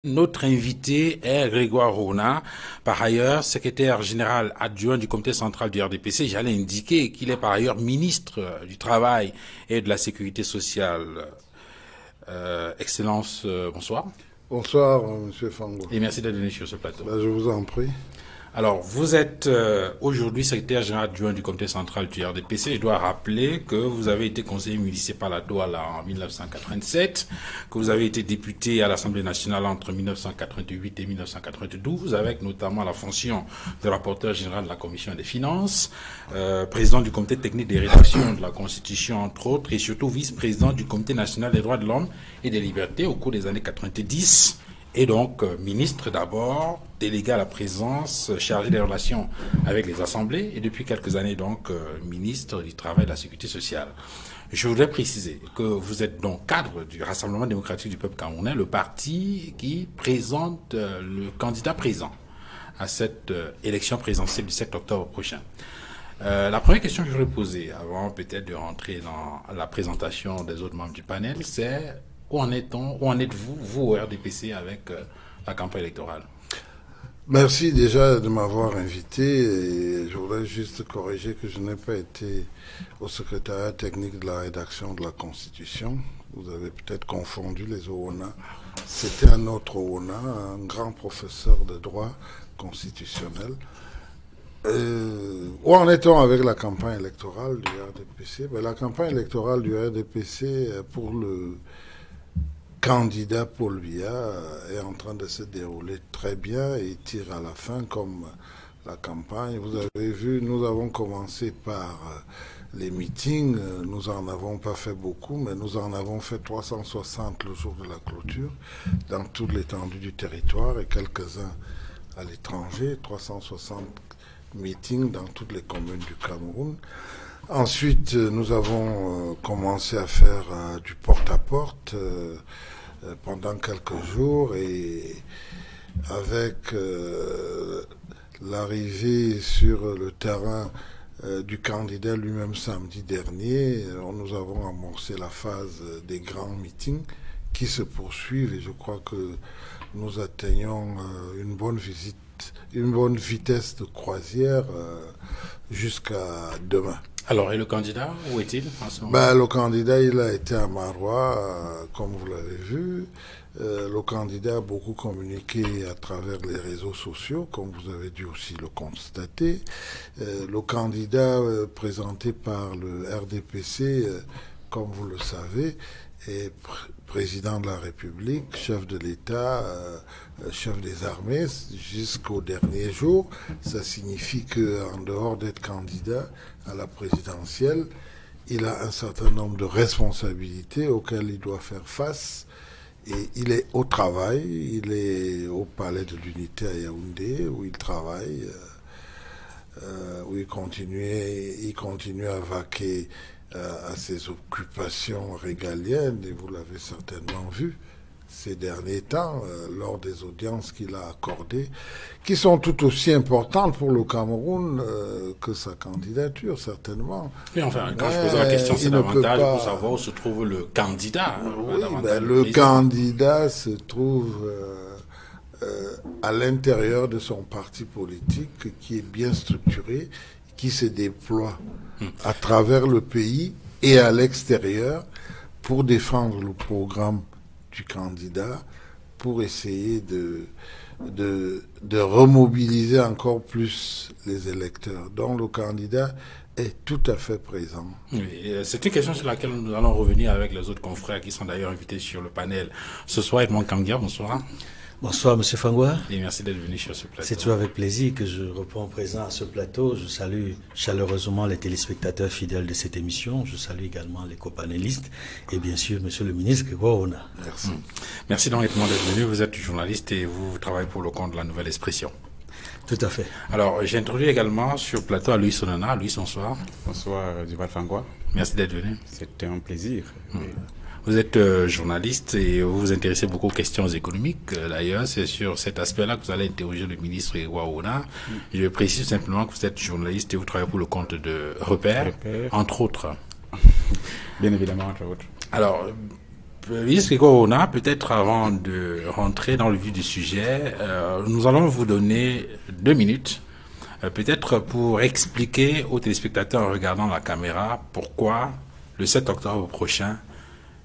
Notre invité est Grégoire Rona, par ailleurs secrétaire général adjoint du comité central du RDPC. J'allais indiquer qu'il est par ailleurs ministre du Travail et de la Sécurité sociale. Excellence, bonsoir. Bonsoir, Monsieur Fango. Et merci d'être venu sur ce plateau. Je vous en prie. Alors, vous êtes aujourd'hui secrétaire général adjoint du comité central du RDPC. Je dois rappeler que vous avez été conseiller municipal à Douala en 1987, que vous avez été député à l'Assemblée nationale entre 1988 et 1992, avec notamment la fonction de rapporteur général de la Commission des finances, président du comité technique des rédactions de la Constitution, entre autres, et surtout vice-président du comité national des droits de l'homme et des libertés au cours des années 90. Et donc, ministre d'abord, délégué à la présence, chargé des relations avec les assemblées, et depuis quelques années donc, ministre du Travail et de la Sécurité sociale. Je voudrais préciser que vous êtes donc cadre du Rassemblement démocratique du peuple camerounais, le parti qui présente le candidat présent à cette élection présidentielle du 7 octobre prochain. La première question que je voudrais poser, avant peut-être de rentrer dans la présentation des autres membres du panel, c'est où en êtes-vous, vous au RDPC, avec la campagne électorale? Merci déjà de m'avoir invité et je voudrais juste corriger que je n'ai pas été au secrétariat technique de la rédaction de la Constitution. Vous avez peut-être confondu les OONA. C'était un autre OONA, un grand professeur de droit constitutionnel. Où en est-on avec la campagne électorale du RDPC? La campagne électorale du RDPC pour le candidat Paul Biya est en train de se dérouler très bien et tire à la fin comme la campagne. Vous avez vu, nous avons commencé par les meetings. Nous en avons pas fait beaucoup, mais nous en avons fait 360 le jour de la clôture dans toute l'étendue du territoire et quelques-uns à l'étranger. 360 meetings dans toutes les communes du Cameroun. Ensuite, nous avons commencé à faire du porte-à-porte pendant quelques jours et avec l'arrivée sur le terrain du candidat lui-même samedi dernier, nous avons amorcé la phase des grands meetings qui se poursuivent et je crois que nous atteignons une bonne vitesse de croisière jusqu'à demain. Alors, et le candidat, où est-il en ce moment? Le candidat, il a été à Marois, comme vous l'avez vu. Le candidat a beaucoup communiqué à travers les réseaux sociaux, comme vous avez dû aussi le constater. Le candidat présenté par le RDPC, comme vous le savez, est président de la République, chef de l'État, chef des armées jusqu'au dernier jour. Ça signifie qu'en dehors d'être candidat à la présidentielle, il a un certain nombre de responsabilités auxquelles il doit faire face. Et il est au travail, il est au palais de l'Unité à Yaoundé, où il travaille, où il continue à vaquer à ses occupations régaliennes, et vous l'avez certainement vu ces derniers temps, lors des audiences qu'il a accordées, qui sont tout aussi importantes pour le Cameroun que sa candidature, certainement. Oui, enfin, quand je pose la question, c'est davantage pour savoir où se trouve le candidat. Oui, le candidat se trouve à l'intérieur de son parti politique qui est bien structuré, qui se déploie à travers le pays et à l'extérieur pour défendre le programme du candidat, pour essayer de remobiliser encore plus les électeurs. Donc le candidat est tout à fait présent. Oui, c'est une question sur laquelle nous allons revenir avec les autres confrères qui sont d'ailleurs invités sur le panel ce soir. Edmond Kangia, bonsoir. Bonsoir, Monsieur Fangoua. Et merci d'être venu sur ce plateau. C'est toujours avec plaisir que je reprends présent à ce plateau. Je salue chaleureusement les téléspectateurs fidèles de cette émission. Je salue également les copanélistes et bien sûr Monsieur le ministre Grégoire Rona. Merci. Merci donc Edmond d'être venu. Vous êtes journaliste et vous travaillez pour le compte de la Nouvelle Expression. Tout à fait. Alors, j'ai introduit également sur le plateau à Louis Sonana. Louis, bonsoir. Bonsoir, Duval Fangoua. Merci d'être venu. C'était un plaisir. Vous êtes journaliste et vous vous intéressez beaucoup aux questions économiques. D'ailleurs, c'est sur cet aspect-là que vous allez interroger le ministre Grégoire. Je précise simplement que vous êtes journaliste et vous travaillez pour le compte de Repère, entre autres. Bien évidemment, entre autres. Alors, Ministre Corona, peut-être avant de rentrer dans le vif du sujet, nous allons vous donner 2 minutes, peut-être pour expliquer aux téléspectateurs en regardant la caméra pourquoi le 7 octobre prochain,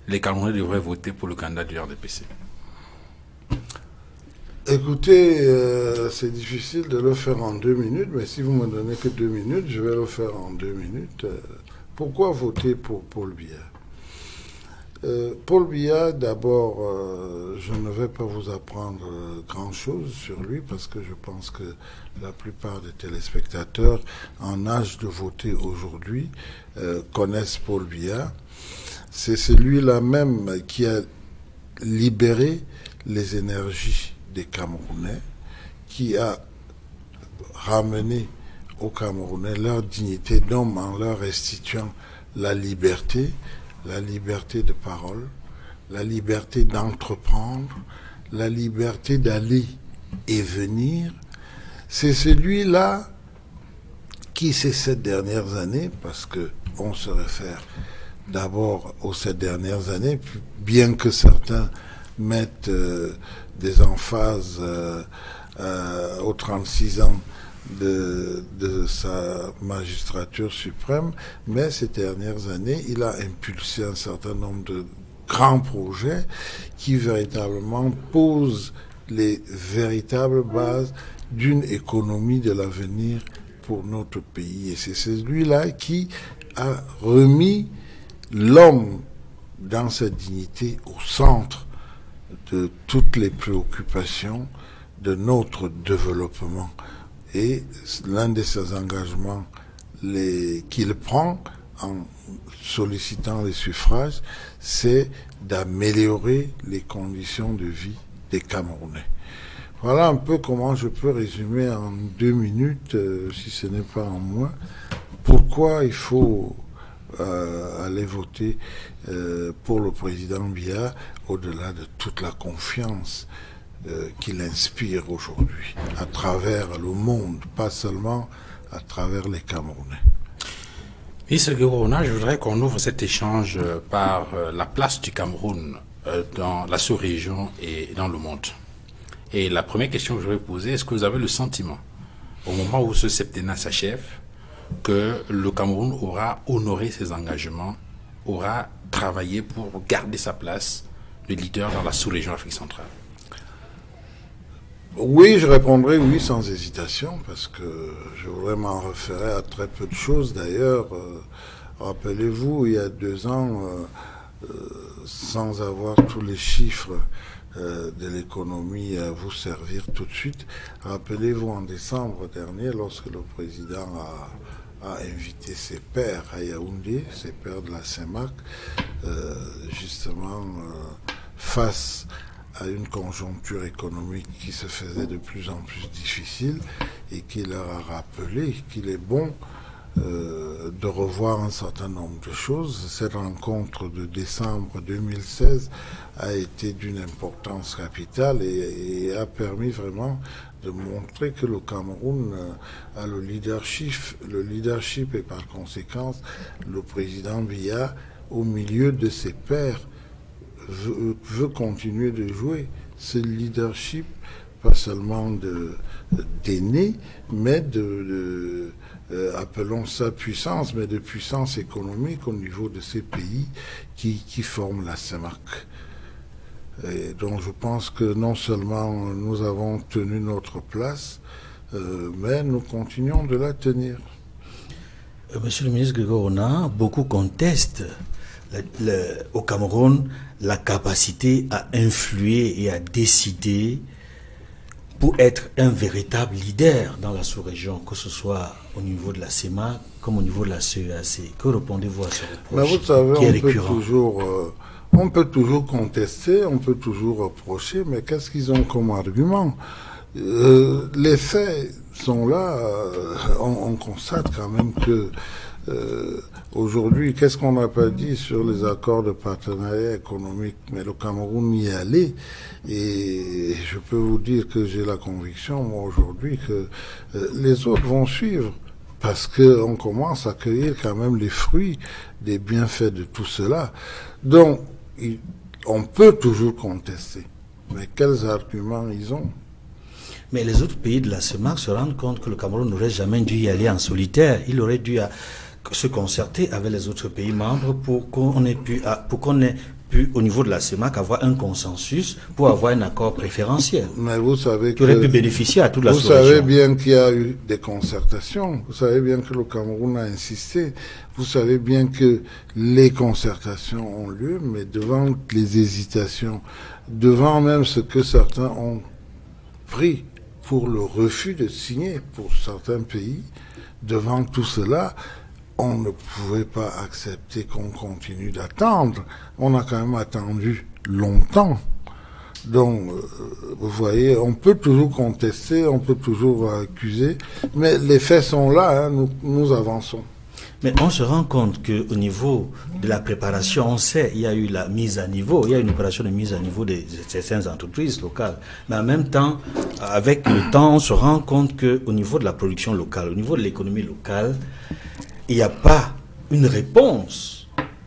les Camerounais devraient voter pour le candidat du RDPC. Écoutez, c'est difficile de le faire en 2 minutes, mais si vous me donnez que 2 minutes, je vais le faire en 2 minutes. Pourquoi voter pour Paul Biya? Paul Biya, d'abord, je ne vais pas vous apprendre grand-chose sur lui parce que je pense que la plupart des téléspectateurs en âge de voter aujourd'hui connaissent Paul Biya. C'est celui-là même qui a libéré les énergies des Camerounais, qui a ramené aux Camerounais leur dignité d'homme en leur restituant la liberté de parole, la liberté d'entreprendre, la liberté d'aller et venir. C'est celui-là qui, ces 7 dernières années, parce que on se réfère d'abord aux 7 dernières années, bien que certains mettent des emphases aux 36 ans de sa magistrature suprême, mais ces dernières années, il a impulsé un certain nombre de grands projets qui véritablement posent les véritables bases d'une économie de l'avenir pour notre pays. Et c'est celui-là qui a remis l'homme dans sa dignité au centre de toutes les préoccupations de notre développement. Et l'un de ses engagements qu'il prend en sollicitant les suffrages, c'est d'améliorer les conditions de vie des Camerounais. Voilà un peu comment je peux résumer en 2 minutes, si ce n'est pas en moins, pourquoi il faut aller voter pour le président Biya, au-delà de toute la confiance qu'il inspire aujourd'hui à travers le monde, pas seulement à travers les Camerounais. Ministre Corona, je voudrais qu'on ouvre cet échange par la place du Cameroun dans la sous-région et dans le monde. Et la première question que je vais poser, est-ce que vous avez le sentiment, au moment où ce septennat s'achève, que le Cameroun aura honoré ses engagements, aura travaillé pour garder sa place de leader dans la sous-région Afrique centrale? Oui, je répondrai oui sans hésitation, parce que je voudrais m'en référer à très peu de choses. D'ailleurs, rappelez-vous, il y a 2 ans, sans avoir tous les chiffres de l'économie à vous servir tout de suite, rappelez-vous en décembre dernier, lorsque le président a invité ses pairs à Yaoundé, ses pairs de la CEMAC, justement face à une conjoncture économique qui se faisait de plus en plus difficile, et qui leur a rappelé qu'il est bon de revoir un certain nombre de choses. Cette rencontre de décembre 2016 a été d'une importance capitale et a permis vraiment de montrer que le Cameroun a le leadership et par conséquent le président Biya, au milieu de ses pairs, veut continuer de jouer ce leadership, pas seulement d'aînés, mais appelons ça puissance, mais de puissance économique au niveau de ces pays qui forment la CEMAC. Et donc je pense que non seulement nous avons tenu notre place, mais nous continuons de la tenir. Monsieur le ministre Corona, beaucoup contestent au Cameroun la capacité à influer et à décider pour être un véritable leader dans la sous-région, que ce soit au niveau de la CEMAC comme au niveau de la CEAC. Que répondez-vous à ce reproche? Mais vous savez, on peut toujours contester, on peut toujours reprocher, mais qu'est-ce qu'ils ont comme argument? Les faits sont là, on constate quand même que aujourd'hui, qu'est-ce qu'on n'a pas dit sur les accords de partenariat économique? Mais le Cameroun y est allé, et je peux vous dire que j'ai la conviction, moi, aujourd'hui, que les autres vont suivre, parce qu'on commence à cueillir quand même les fruits des bienfaits de tout cela. Donc, On peut toujours contester. Mais quels arguments ils ont? Mais les autres pays de la CEMAC se rendent compte que le Cameroun n'aurait jamais dû y aller en solitaire. Il aurait dû se concerter avec les autres pays membres pour qu'on ait pu, au niveau de la CEMAC, avoir un consensus pour avoir un accord préférentiel. Mais vous savez qui aurait pu bénéficier à toute la sous-région. Vous savez bien qu'il y a eu des concertations. Vous savez bien que le Cameroun a insisté. Vous savez bien que les concertations ont lieu, mais devant les hésitations, devant même ce que certains ont pris pour le refus de signer pour certains pays, devant tout cela, on ne pouvait pas accepter qu'on continue d'attendre. On a quand même attendu longtemps. Donc, vous voyez, on peut toujours contester, on peut toujours accuser, mais les faits sont là, hein, nous avançons. Mais on se rend compte qu'au niveau de la préparation, on sait il y a eu la mise à niveau, il y a une opération de mise à niveau de certaines entreprises locales. Mais en même temps, avec le temps, on se rend compte qu'au niveau de la production locale, au niveau de l'économie locale, il n'y a pas une réponse.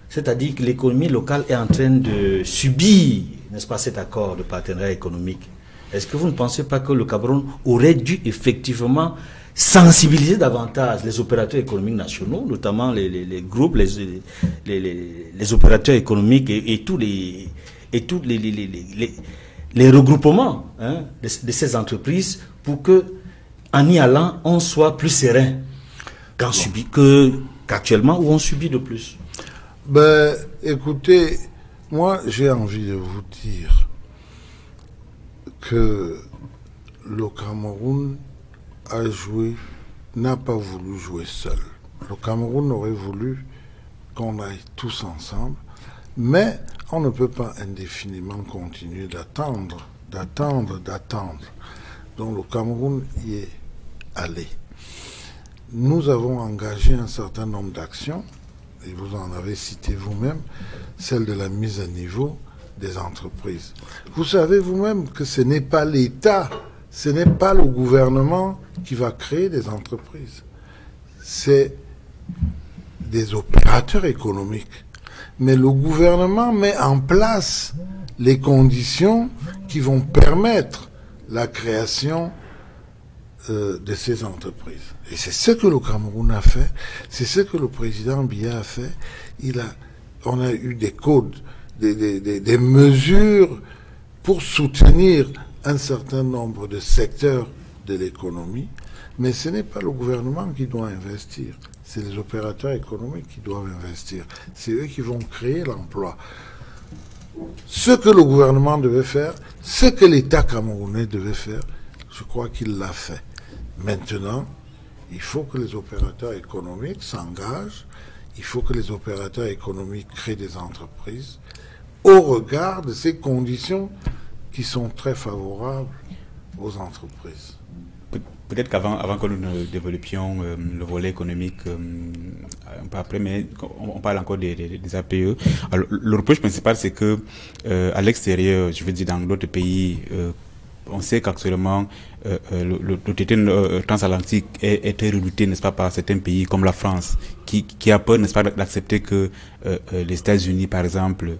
C'est-à-dire que l'économie locale est en train de subir, n'est-ce pas, cet accord de partenariat économique. Est-ce que vous ne pensez pas que le Cameroun aurait dû effectivement sensibiliser davantage les opérateurs économiques nationaux, notamment les groupes, les opérateurs économiques et tous les regroupements, hein, de ces entreprises, pour que, en y allant, on soit plus serein qu'actuellement où on subit de plus. Ben, écoutez, moi j'ai envie de vous dire que le Cameroun n'a pas voulu jouer seul. Le Cameroun aurait voulu qu'on aille tous ensemble, mais on ne peut pas indéfiniment continuer d'attendre. Donc le Cameroun y est allé. Nous avons engagé un certain nombre d'actions, et vous en avez cité vous-même, celle de la mise à niveau des entreprises. Vous savez vous-même que ce n'est pas l'État, ce n'est pas le gouvernement qui va créer des entreprises. C'est des opérateurs économiques. Mais le gouvernement met en place les conditions qui vont permettre la création de ces entreprises. Et c'est ce que le Cameroun a fait, c'est ce que le président Biya a fait. On a eu des codes, des mesures pour soutenir un certain nombre de secteurs de l'économie, mais ce n'est pas le gouvernement qui doit investir, c'est les opérateurs économiques qui doivent investir. C'est eux qui vont créer l'emploi. Ce que le gouvernement devait faire, ce que l'État camerounais devait faire, je crois qu'il l'a fait. Maintenant, il faut que les opérateurs économiques s'engagent, il faut que les opérateurs économiques créent des entreprises au regard de ces conditions qui sont très favorables aux entreprises. Peut-être qu'avant que nous ne développions le volet économique un peu après, mais on parle encore des APE. Alors, le reproche principal, c'est que à l'extérieur, je veux dire dans d'autres pays, on sait qu'actuellement le traité transatlantique est très redouté, n'est-ce pas, par certains pays comme la France, qui a peur, n'est-ce pas, d'accepter que les États-Unis, par exemple,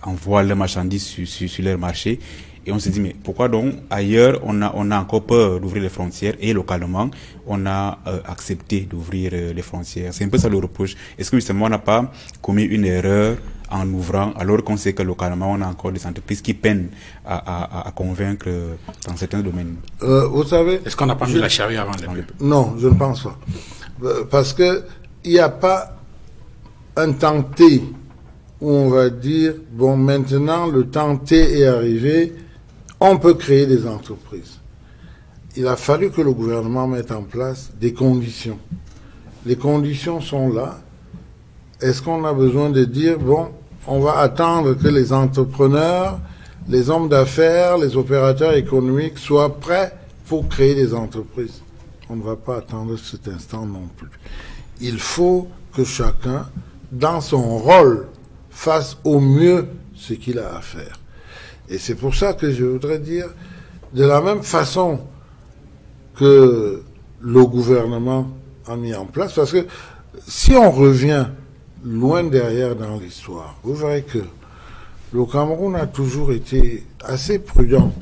envoient leurs marchandises sur leur marché. Et on se dit, mais pourquoi donc ailleurs on a encore peur d'ouvrir les frontières et localement on a accepté d'ouvrir les frontières. C'est un peu ça le reproche. Est-ce que justement on n'a pas commis une erreur en ouvrant alors qu'on sait que localement on a encore des entreprises qui peinent à convaincre dans certains domaines? Vous savez... Est-ce qu'on n'a pas mis la charrue avant les bœufs? Non, je ne pense pas. Parce que il n'y a pas un temps T où on va dire, bon, maintenant le temps T est arrivé, on peut créer des entreprises. Il a fallu que le gouvernement mette en place des conditions. Les conditions sont là. Est-ce qu'on a besoin de dire, bon, on va attendre que les entrepreneurs, les hommes d'affaires, les opérateurs économiques soient prêts pour créer des entreprises? On ne va pas attendre cet instant non plus. Il faut que chacun, dans son rôle, fasse au mieux ce qu'il a à faire. Et c'est pour ça que je voudrais dire, de la même façon que le gouvernement a mis en place, parce que si on revient loin derrière dans l'histoire, vous verrez que le Cameroun a toujours été assez prudent.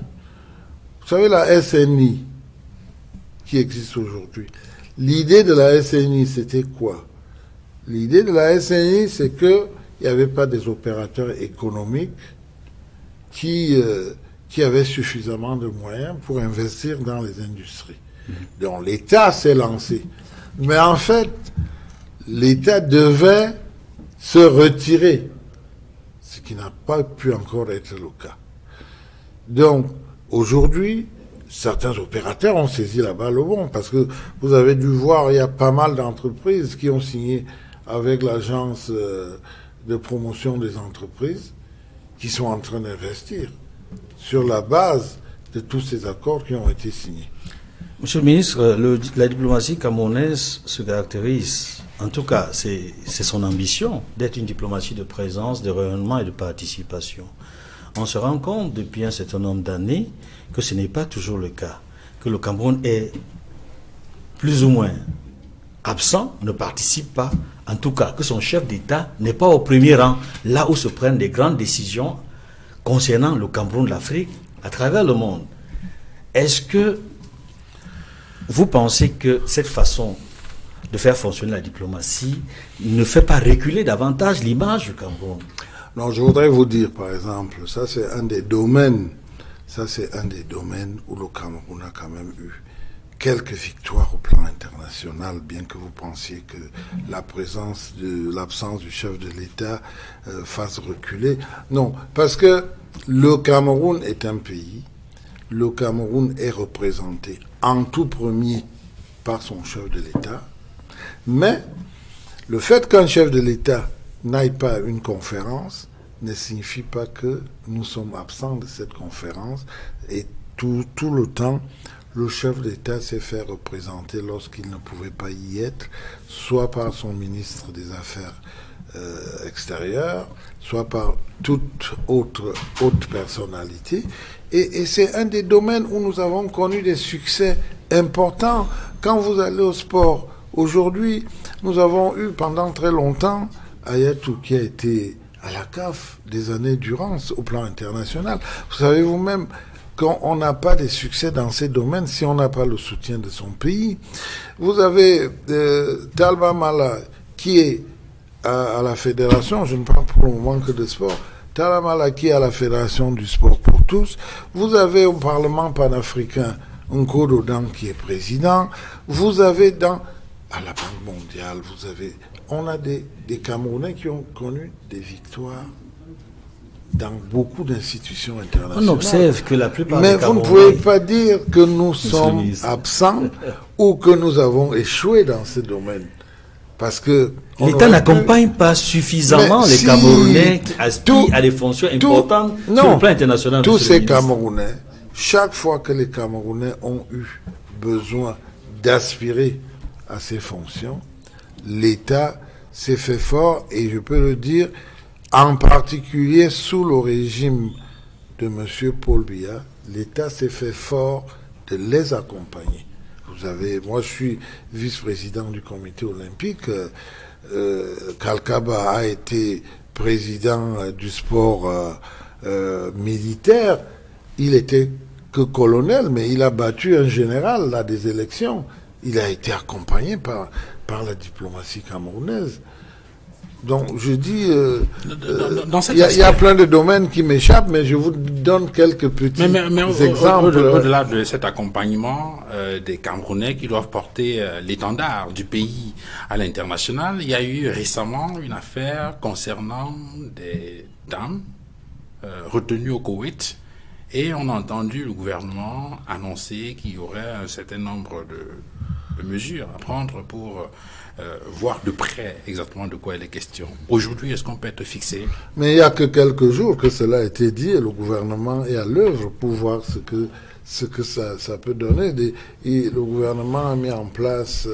Vous savez, la SNI qui existe aujourd'hui, l'idée de la SNI, c'était quoi? L'idée de la SNI, c'est qu'il n'y avait pas des opérateurs économiques qui avaient suffisamment de moyens pour investir dans les industries. Donc l'État s'est lancé. Mais en fait, l'État devait se retirer, ce qui n'a pas pu encore être le cas. Donc, aujourd'hui, certains opérateurs ont saisi la balle au bon, parce que vous avez dû voir, il y a pas mal d'entreprises qui ont signé avec l'agence de promotion des entreprises, qui sont en train d'investir sur la base de tous ces accords qui ont été signés. Monsieur le ministre, la diplomatie camerounaise se caractérise, en tout cas, c'est son ambition, d'être une diplomatie de présence, de rayonnement et de participation. On se rend compte depuis un certain nombre d'années que ce n'est pas toujours le cas, que le Cameroun est plus ou moins absent, ne participe pas, en tout cas que son chef d'État n'est pas au premier rang, là où se prennent des grandes décisions concernant le Cameroun, l'Afrique, à travers le monde. Est-ce que vous pensez que cette façon de faire fonctionner la diplomatie ne fait pas reculer davantage l'image du Cameroun? Non, je voudrais vous dire, par exemple, ça c'est un des domaines où le Cameroun a quand même eu quelques victoires au plan international, bien que vous pensiez que l'absence du chef de l'État fasse reculer. Non, parce que le Cameroun est un pays, le Cameroun est représenté en tout premier par son chef de l'État, mais le fait qu'un chef de l'État n'aille pas à une conférence ne signifie pas que nous sommes absents de cette conférence, et tout le temps, le chef d'État s'est fait représenter lorsqu'il ne pouvait pas y être, soit par son ministre des Affaires extérieures, soit par toute autre personnalité. Et c'est un des domaines où nous avons connu des succès importants. Quand vous allez au sport, aujourd'hui, nous avons eu pendant très longtemps Ayatou qui a été à la CAF des années durant au plan international. Vous savez vous-même qu'on n'a pas de succès dans ces domaines si on n'a pas le soutien de son pays. Vous avez Talba Mala qui est à la fédération, je ne parle pour le moment que de sport, Talba Mala qui est à la fédération du sport pour tous. Vous avez au Parlement panafricain Nkodo Dan qui est président. Vous avez à la Banque mondiale, on a des Camerounais qui ont connu des victoires dans beaucoup d'institutions internationales. On observe que la plupart Mais des vous ne Camerounais... pouvez pas dire que nous sommes absents ou que nous avons échoué dans ce domaine. Parce que l'État n'accompagne pas suffisamment les Camerounais qui aspirent à des fonctions importantes sur le plan international. Tous ces Camerounais, chaque fois que les Camerounais ont eu besoin d'aspirer à ces fonctions, l'État s'est fait fort, et je peux le dire, en particulier sous le régime de M. Paul Biya, l'État s'est fait fort de les accompagner. Moi je suis vice-président du comité olympique, Kalkaba a été président du sport militaire, il était que colonel, mais il a battu un général à des élections. Il a été accompagné par la diplomatie camerounaise. Donc, je dis, il y a plein de domaines qui m'échappent, mais je vous donne quelques petits exemples. Au-delà de cet accompagnement des Camerounais qui doivent porter l'étendard du pays à l'international, il y a eu récemment une affaire concernant des dames retenues au Koweït, et on a entendu le gouvernement annoncer qu'il y aurait un certain nombre de mesures à prendre pour voir de près exactement de quoi il est question. Aujourd'hui, est-ce qu'on peut être fixé? Mais il n'y a que quelques jours que cela a été dit, et le gouvernement est à l'œuvre pour voir ce que ça peut donner. Et le gouvernement a mis en place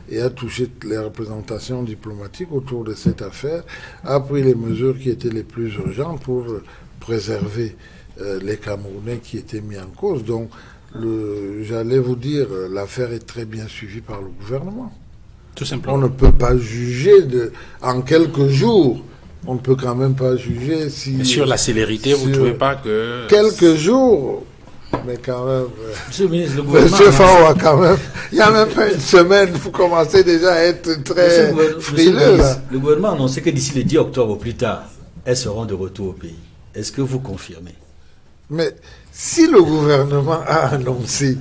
et a touché les représentations diplomatiques autour de cette affaire, a pris les mesures qui étaient les plus urgentes pour préserver les Camerounais qui étaient mis en cause. Donc, j'allais vous dire, l'affaire est très bien suivie par le gouvernement. Tout simplement. On ne peut pas juger en quelques jours on ne peut quand même pas juger si... Mais sur la célérité, vous ne trouvez pas que... Quelques jours, mais quand même... Monsieur le ministre, le gouvernement... Monsieur Fawa, quand même, il n'y a même pas une semaine, vous commencez déjà à être très frileux, là. Le gouvernement a annoncé que d'ici le 10 octobre au plus tard, elles seront de retour au pays. Est-ce que vous confirmez? Mais si le gouvernement a annoncé,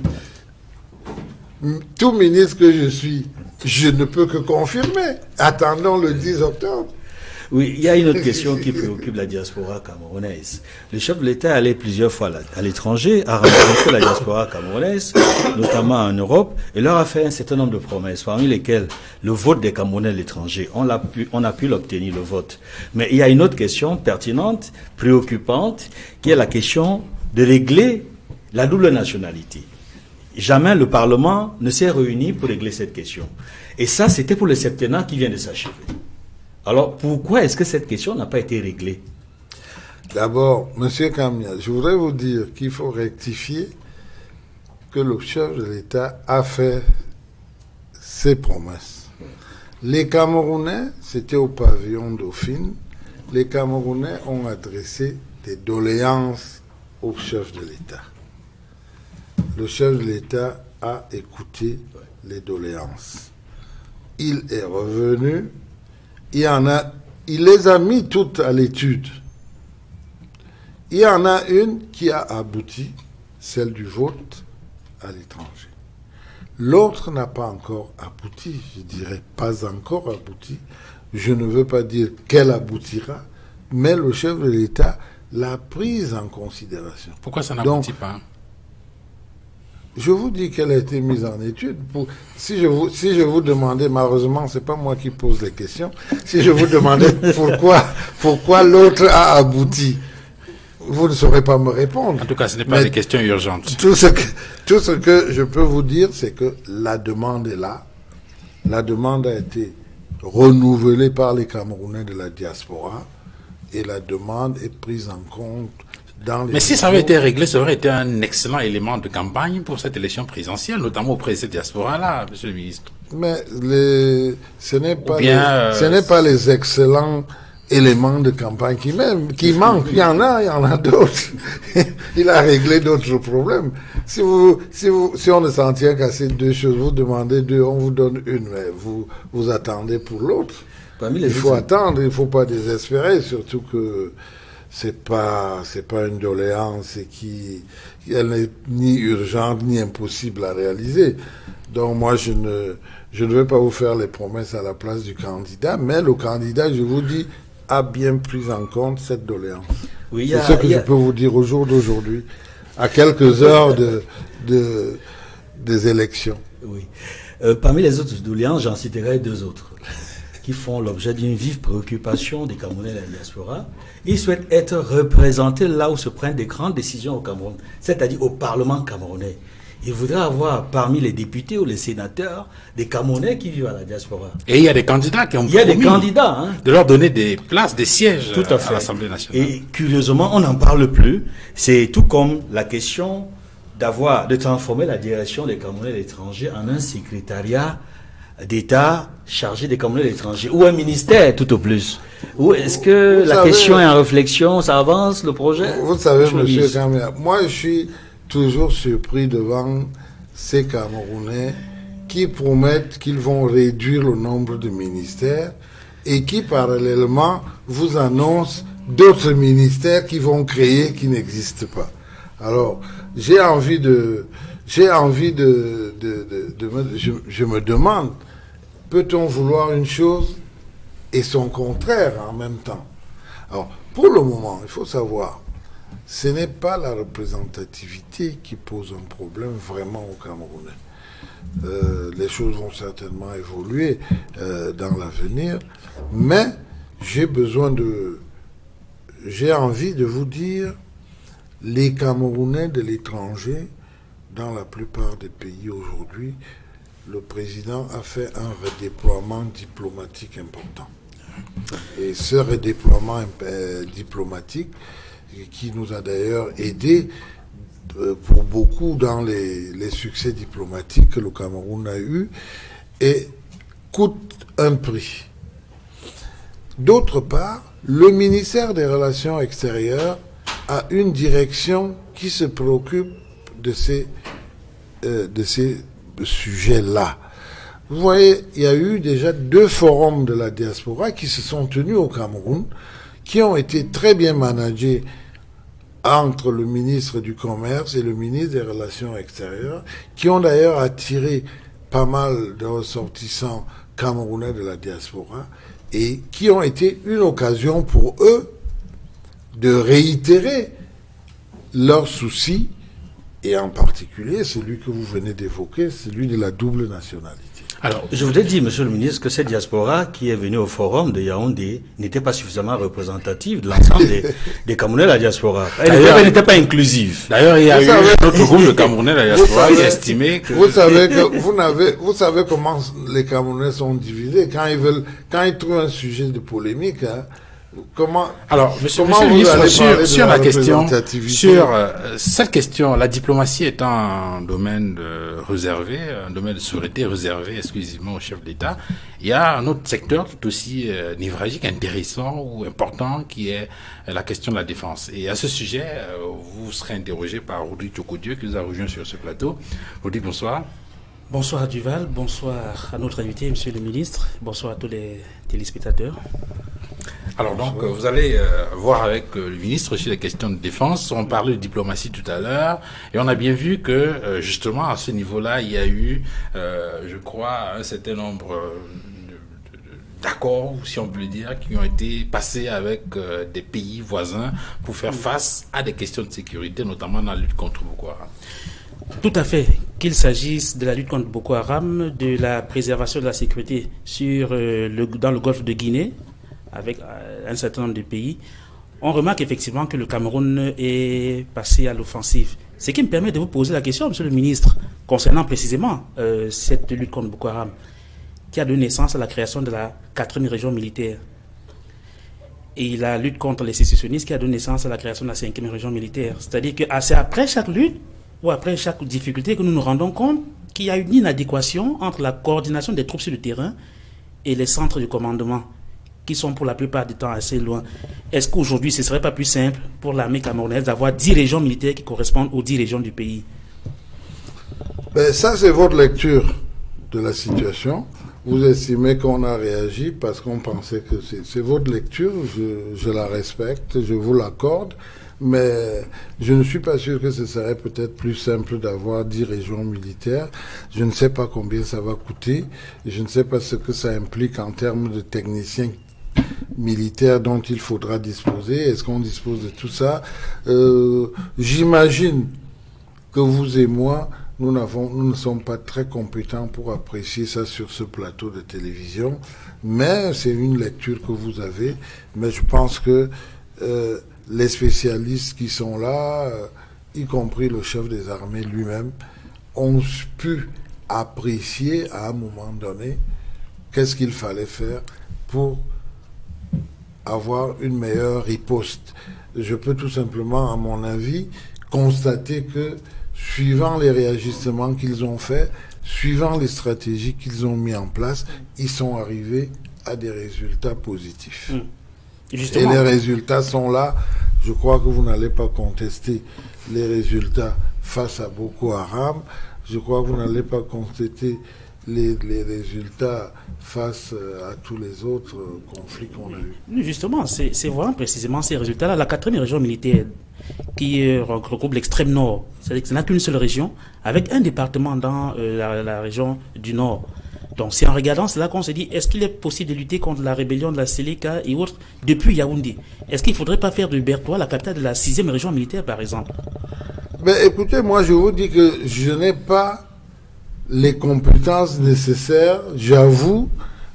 tout ministre que je suis, je ne peux que confirmer. Attendons le 10 octobre. Oui, il y a une autre question qui préoccupe la diaspora camerounaise. Le chef de l'État est allé plusieurs fois à l'étranger, a rencontré la diaspora camerounaise, notamment en Europe, et leur a fait un certain nombre de promesses, parmi lesquelles le vote des Camerounais à l'étranger. On a pu l'obtenir, le vote. Mais il y a une autre question pertinente, préoccupante, qui est la question de régler la double nationalité. Jamais le Parlement ne s'est réuni pour régler cette question. Et ça, c'était pour le septennat qui vient de s'achever. Alors, pourquoi est-ce que cette question n'a pas été réglée? D'abord, M. Kamia, je voudrais vous dire qu'il faut rectifier que le chef de l'État a fait ses promesses. Les Camerounais, c'était au pavillon Dauphine, les Camerounais ont adressé des doléances au chef de l'État. Le chef de l'État a écouté les doléances. Il est revenu. Il les a mis toutes à l'étude. Il y en a une qui a abouti, celle du vote à l'étranger. L'autre n'a pas encore abouti, je dirais pas encore abouti. Je ne veux pas dire qu'elle aboutira, mais le chef de l'État l'a prise en considération. Pourquoi ça n'aboutit pas? Je vous dis qu'elle a été mise en étude. Si je vous demandais, malheureusement, c'est pas moi qui pose les questions, si je vous demandais pourquoi l'autre a abouti, vous ne saurez pas me répondre. En tout cas, ce n'est pas des questions urgentes. Tout ce que je peux vous dire, c'est que la demande est là. La demande a été renouvelée par les Camerounais de la diaspora et la demande est prise en compte. Mais si ça avait été réglé, ça aurait été un excellent élément de campagne pour cette élection présidentielle, notamment auprès de cette diaspora-là, monsieur le ministre. Mais ce n'est pas les excellents éléments de campagne qui manquent. Il y en a d'autres. Il a réglé d'autres problèmes. Si on ne s'en tient qu'à ces deux choses, vous demandez deux, on vous donne une, mais vous attendez pour l'autre. Il faut attendre, il ne faut pas désespérer, surtout que c'est pas une doléance elle n'est ni urgente ni impossible à réaliser. Donc moi je ne vais pas vous faire les promesses à la place du candidat, mais le candidat, je vous dis, a bien pris en compte cette doléance. Oui, c'est ce que je peux vous dire au jour d'aujourd'hui, à quelques heures des élections. Oui. Parmi les autres doléances, j'en citerai deux autres qui font l'objet d'une vive préoccupation des Camerounais de la diaspora. Ils souhaitent être représentés là où se prennent des grandes décisions au Cameroun, c'est-à-dire au Parlement camerounais. Ils voudraient avoir parmi les députés ou les sénateurs des Camerounais qui vivent à la diaspora. Et il y a des candidats qui ont de leur donner des places, des sièges à l'Assemblée nationale. Et curieusement, on n'en parle plus. C'est tout comme la question de transformer la direction des Camerounais de l'étranger en un secrétariat d'État chargé des Camerounais de l'étranger, ou un ministère tout au plus. Ou est-ce que la question est en réflexion, ça avance, le projet? Vous savez, monsieur Kamia, moi je suis toujours surpris devant ces Camerounais qui promettent qu'ils vont réduire le nombre de ministères et qui parallèlement vous annoncent d'autres ministères qui vont créer qui n'existent pas. Alors, je me demande, peut-on vouloir une chose et son contraire en même temps? Alors, pour le moment, il faut savoir, ce n'est pas la représentativité qui pose un problème vraiment au Camerounais. Les choses vont certainement évoluer dans l'avenir, mais j'ai envie de vous dire, les Camerounais de l'étranger, dans la plupart des pays aujourd'hui, le président a fait un redéploiement diplomatique important. Et ce redéploiement diplomatique, qui nous a d'ailleurs aidé pour beaucoup dans les succès diplomatiques que le Cameroun a eu, et coûte un prix. D'autre part, le ministère des Relations extérieures a une direction qui se préoccupe de ces sujets-là. Vous voyez, il y a eu déjà 2 forums de la diaspora qui se sont tenus au Cameroun, qui ont été très bien managés entre le ministre du Commerce et le ministre des Relations extérieures, qui ont d'ailleurs attiré pas mal de ressortissants camerounais de la diaspora et qui ont été une occasion pour eux de réitérer leurs soucis, et en particulier celui que vous venez d'évoquer, celui de la double nationalité. Alors, je voudrais dire, monsieur le ministre, que cette diaspora qui est venue au forum de Yaoundé n'était pas suffisamment représentative de l'ensemble des Camerounais de la diaspora. Elle n'était pas inclusive. D'ailleurs, il y a eu notre groupe de Camerounais de la diaspora qui estimait que... Vous savez comment les Camerounais sont divisés quand ils trouvent un sujet de polémique, hein. Alors, monsieur le ministre, sur la question, sur cette question, la diplomatie étant un domaine réservé, un domaine de sécurité réservé exclusivement au chef d'État, il y a un autre secteur tout aussi névralgique, intéressant ou important, qui est la question de la défense. Et à ce sujet, vous serez interrogé par Rodrigue Tchokodieu, qui nous a rejoint sur ce plateau. Rodrigue, bonsoir. Bonsoir à Duval, bonsoir à notre invité, monsieur le ministre, bonsoir à tous les téléspectateurs. Alors donc, vous allez voir avec le ministre sur les questions de défense. On parlait de diplomatie tout à l'heure, et on a bien vu que, justement, à ce niveau-là, il y a eu, je crois, un certain nombre d'accords, si on peut le dire, qui ont été passés avec des pays voisins pour faire face à des questions de sécurité, notamment dans la lutte contre Boko Haram. Tout à fait. Qu'il s'agisse de la lutte contre Boko Haram, de la préservation de la sécurité dans le golfe de Guinée, avec un certain nombre de pays, on remarque effectivement que le Cameroun est passé à l'offensive. Ce qui me permet de vous poser la question, monsieur le ministre, concernant précisément cette lutte contre Boko Haram, qui a donné naissance à la création de la 4e région militaire. Et la lutte contre les sécessionnistes qui a donné naissance à la création de la 5e région militaire. C'est-à-dire que c'est après chaque lutte, ou après chaque difficulté, que nous nous rendons compte qu'il y a une inadéquation entre la coordination des troupes sur le terrain et les centres de commandement, qui sont pour la plupart du temps assez loin. Est-ce qu'aujourd'hui, ce ne serait pas plus simple pour l'armée camerounaise d'avoir 10 régions militaires qui correspondent aux 10 régions du pays? Ben, ça, c'est votre lecture de la situation. Vous estimez qu'on a réagi parce qu'on pensait que c'est votre lecture. Je la respecte, je vous l'accorde. Mais je ne suis pas sûr que ce serait peut-être plus simple d'avoir 10 régions militaires. Je ne sais pas combien ça va coûter. Je ne sais pas ce que ça implique en termes de techniciens militaires dont il faudra disposer. Est-ce qu'on dispose de tout ça? J'imagine que vous et moi, nous ne sommes pas très compétents pour apprécier ça sur ce plateau de télévision. Mais c'est une lecture que vous avez. Mais je pense que les spécialistes qui sont là, y compris le chef des armées lui-même, ont pu apprécier à un moment donné qu'est-ce qu'il fallait faire pour avoir une meilleure riposte. Je peux tout simplement, à mon avis, constater que, suivant les réajustements qu'ils ont faits, suivant les stratégies qu'ils ont mis en place, ils sont arrivés à des résultats positifs. Justement. Et les résultats sont là. Je crois que vous n'allez pas contester les résultats face à Boko Haram. Je crois que vous n'allez pas contester les résultats face à tous les autres conflits qu'on a eus. Justement, c'est vraiment précisément ces résultats-là. La 4e région militaire qui regroupe l'extrême nord, c'est-à-dire que ce n'a qu'une seule région, avec un département dans la région du nord. Donc c'est en regardant cela qu'on se dit, est-ce qu'il est possible de lutter contre la rébellion de la Séléka et autres depuis Yaoundé? Est-ce qu'il ne faudrait pas faire de Bertoua la capitale de la 6e région militaire, par exemple? Mais écoutez, moi je vous dis que je n'ai pas les compétences nécessaires, j'avoue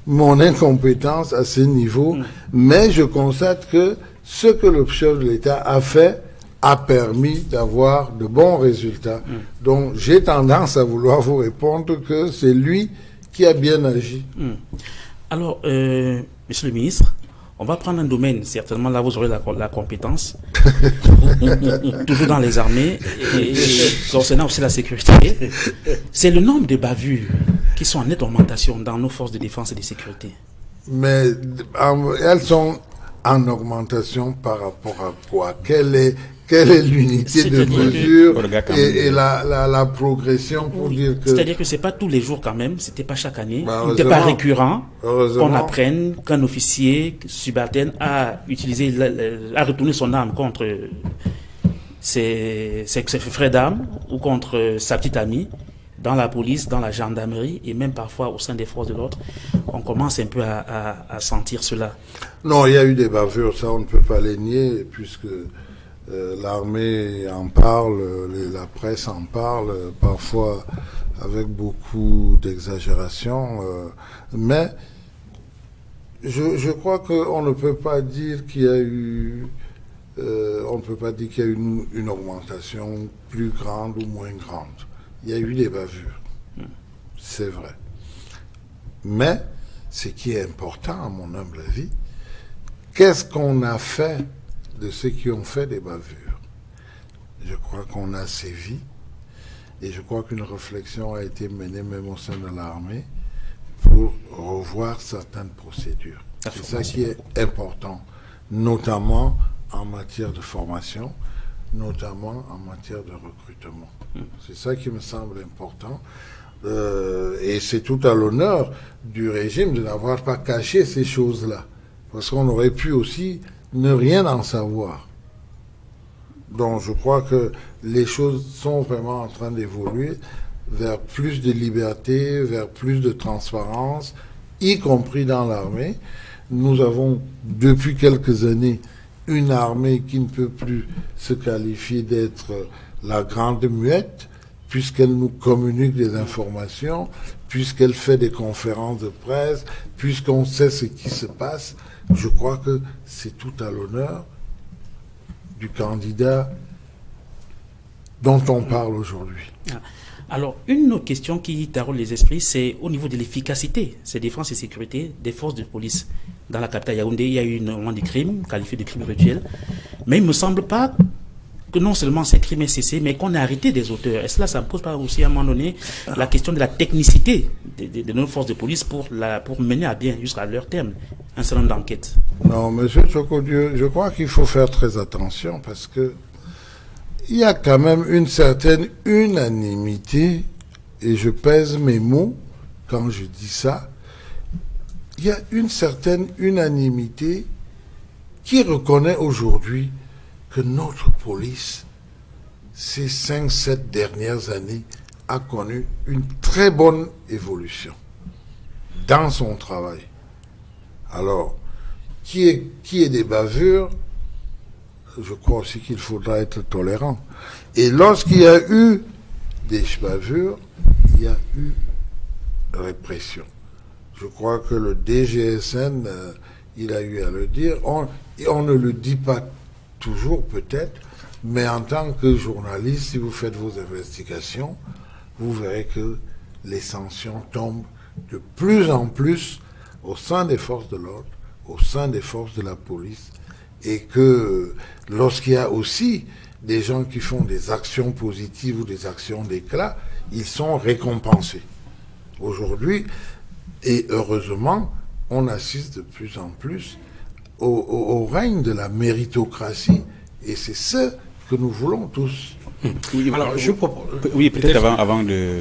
mon incompétence à ce niveau, mais je constate que ce que le chef de l'État a fait a permis d'avoir de bons résultats. Donc j'ai tendance à vouloir vous répondre que c'est lui qui a bien agi. Alors, monsieur le ministre, on va prendre un domaine, certainement là vous aurez la compétence, toujours dans les armées, et concernant aussi la sécurité. C'est le nombre de bavures qui sont en nette augmentation dans nos forces de défense et de sécurité. Mais elles sont en augmentation par rapport à quoi? Quelle est l'unité de mesure et la progression pour dire que... C'est-à-dire que c'est pas tous les jours quand même, c'était pas chaque année, il n'était pas récurrent qu'on apprenne qu'un officier subalterne a utilisé, a retourné son arme contre ses frères d'armes ou contre sa petite amie dans la police, dans la gendarmerie et même parfois au sein des forces de l'ordre. On commence un peu à sentir cela. Non, il y a eu des bavures, ça on ne peut pas les nier, puisque l'armée en parle, la presse en parle, parfois avec beaucoup d'exagération, mais je crois qu'on ne peut pas dire qu'il y a eu une augmentation plus grande ou moins grande. Il y a eu des bavures, c'est vrai. Mais ce qui est important, à mon humble avis, qu'est-ce qu'on a fait de ceux qui ont fait des bavures? Je crois qu'on a sévi, et je crois qu'une réflexion a été menée même au sein de l'armée pour revoir certaines procédures. C'est ça qui est important, notamment en matière de formation, notamment en matière de recrutement. C'est ça qui me semble important. Et c'est tout à l'honneur du régime de n'avoir pas caché ces choses-là. Parce qu'on aurait pu aussi ne rien en savoir. Donc je crois que les choses sont vraiment en train d'évoluer vers plus de liberté, vers plus de transparence, y compris dans l'armée. Nous avons, depuis quelques années, une armée qui ne peut plus se qualifier d'être la grande muette, puisqu'elle nous communique des informations, puisqu'elle fait des conférences de presse, puisqu'on sait ce qui se passe. Je crois que c'est tout à l'honneur du candidat dont on parle aujourd'hui. Alors, une autre question qui taraude les esprits, c'est au niveau de l'efficacité, c'est défense et sécurité des forces de police. Dans la capitale Yaoundé, il y a eu énormément de crimes, qualifiés de crimes rituels, mais il ne me semble pas que non seulement ces crimes aient cessé, mais qu'on a arrêté des auteurs. Et cela, ça me pose pas aussi à un moment donné la question de la technicité de nos forces de police pour mener à bien, jusqu'à leur terme, un certain nombre d'enquêtes. Non, monsieur Chokodieu, je crois qu'il faut faire très attention parce que il y a quand même une certaine unanimité, et je pèse mes mots quand je dis ça, il y a une certaine unanimité qui reconnaît aujourd'hui que notre police, ces 5-7 dernières années, a connu une très bonne évolution dans son travail. Alors, qui est des bavures, je crois aussi qu'il faudra être tolérant. Et lorsqu'il y a eu des bavures, il y a eu répression. Je crois que le DGSN, il a eu à le dire. On ne le dit pas toujours peut-être, mais en tant que journaliste, si vous faites vos investigations, vous verrez que les sanctions tombent de plus en plus au sein des forces de l'ordre, au sein des forces de la police, et que lorsqu'il y a aussi des gens qui font des actions positives ou des actions d'éclat, ils sont récompensés. Aujourd'hui, et heureusement, on assiste de plus en plus au règne de la méritocratie, et c'est ce que nous voulons tous. Oui, alors, peut-être avant de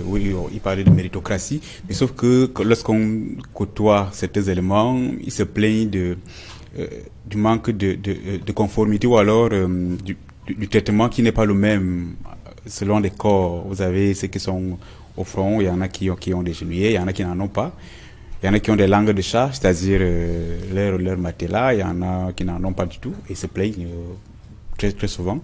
il parlait de méritocratie, mais sauf que lorsqu'on côtoie certains éléments, ils se plaignent du manque de conformité ou alors du traitement qui n'est pas le même selon les corps. Vous avez ceux qui sont au front, il y en a qui ont des genouillers, il y en a qui n'en ont pas. Il y en a qui ont des langues de chat, c'est-à-dire leur matelas, il y en a qui n'en ont pas du tout et se plaignent très, très souvent.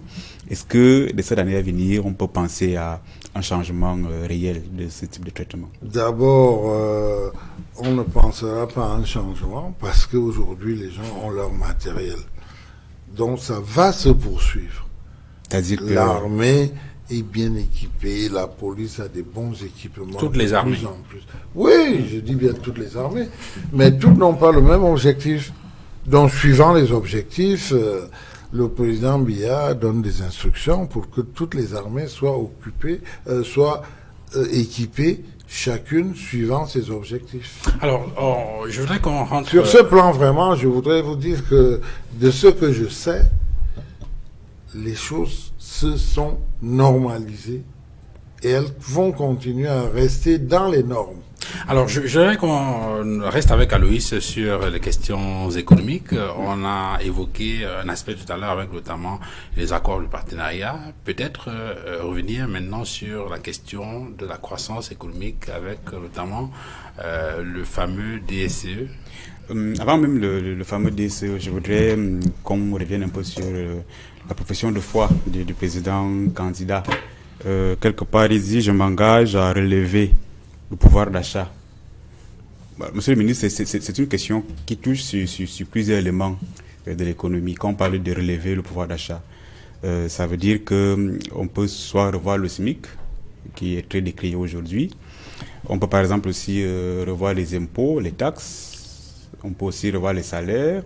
Est-ce que de cette année à venir, on peut penser à un changement réel de ce type de traitement? D'abord, on ne pensera pas à un changement parce qu'aujourd'hui, les gens ont leur matériel. Donc, ça va se poursuivre. C'est-à-dire que l'armée est bien équipée, la police a des bons équipements. Toutes les armées. De plus en plus. Oui, je dis bien toutes les armées, mais toutes n'ont pas le même objectif. Donc, suivant les objectifs, le président Biya donne des instructions pour que toutes les armées soient équipées chacune suivant ses objectifs. Alors, je voudrais qu'on rentre... Sur ce plan, vraiment, je voudrais vous dire que de ce que je sais, les choses se sont normalisées et elles vont continuer à rester dans les normes. Alors, je voudrais qu'on reste avec Aloïs sur les questions économiques. On a évoqué un aspect tout à l'heure avec notamment les accords de partenariat. Peut-être revenir maintenant sur la question de la croissance économique avec notamment le fameux DSE. Avant même le fameux DSE, je voudrais qu'on revienne un peu sur la profession de foi du président candidat. Quelque part, il dit « Je m'engage à relever le pouvoir d'achat ». Monsieur le ministre, c'est une question qui touche sur plusieurs éléments de l'économie. Quand on parle de relever le pouvoir d'achat, ça veut dire qu'on peut soit revoir le SMIC, qui est très décrié aujourd'hui. On peut par exemple aussi revoir les impôts, les taxes. On peut aussi revoir les salaires.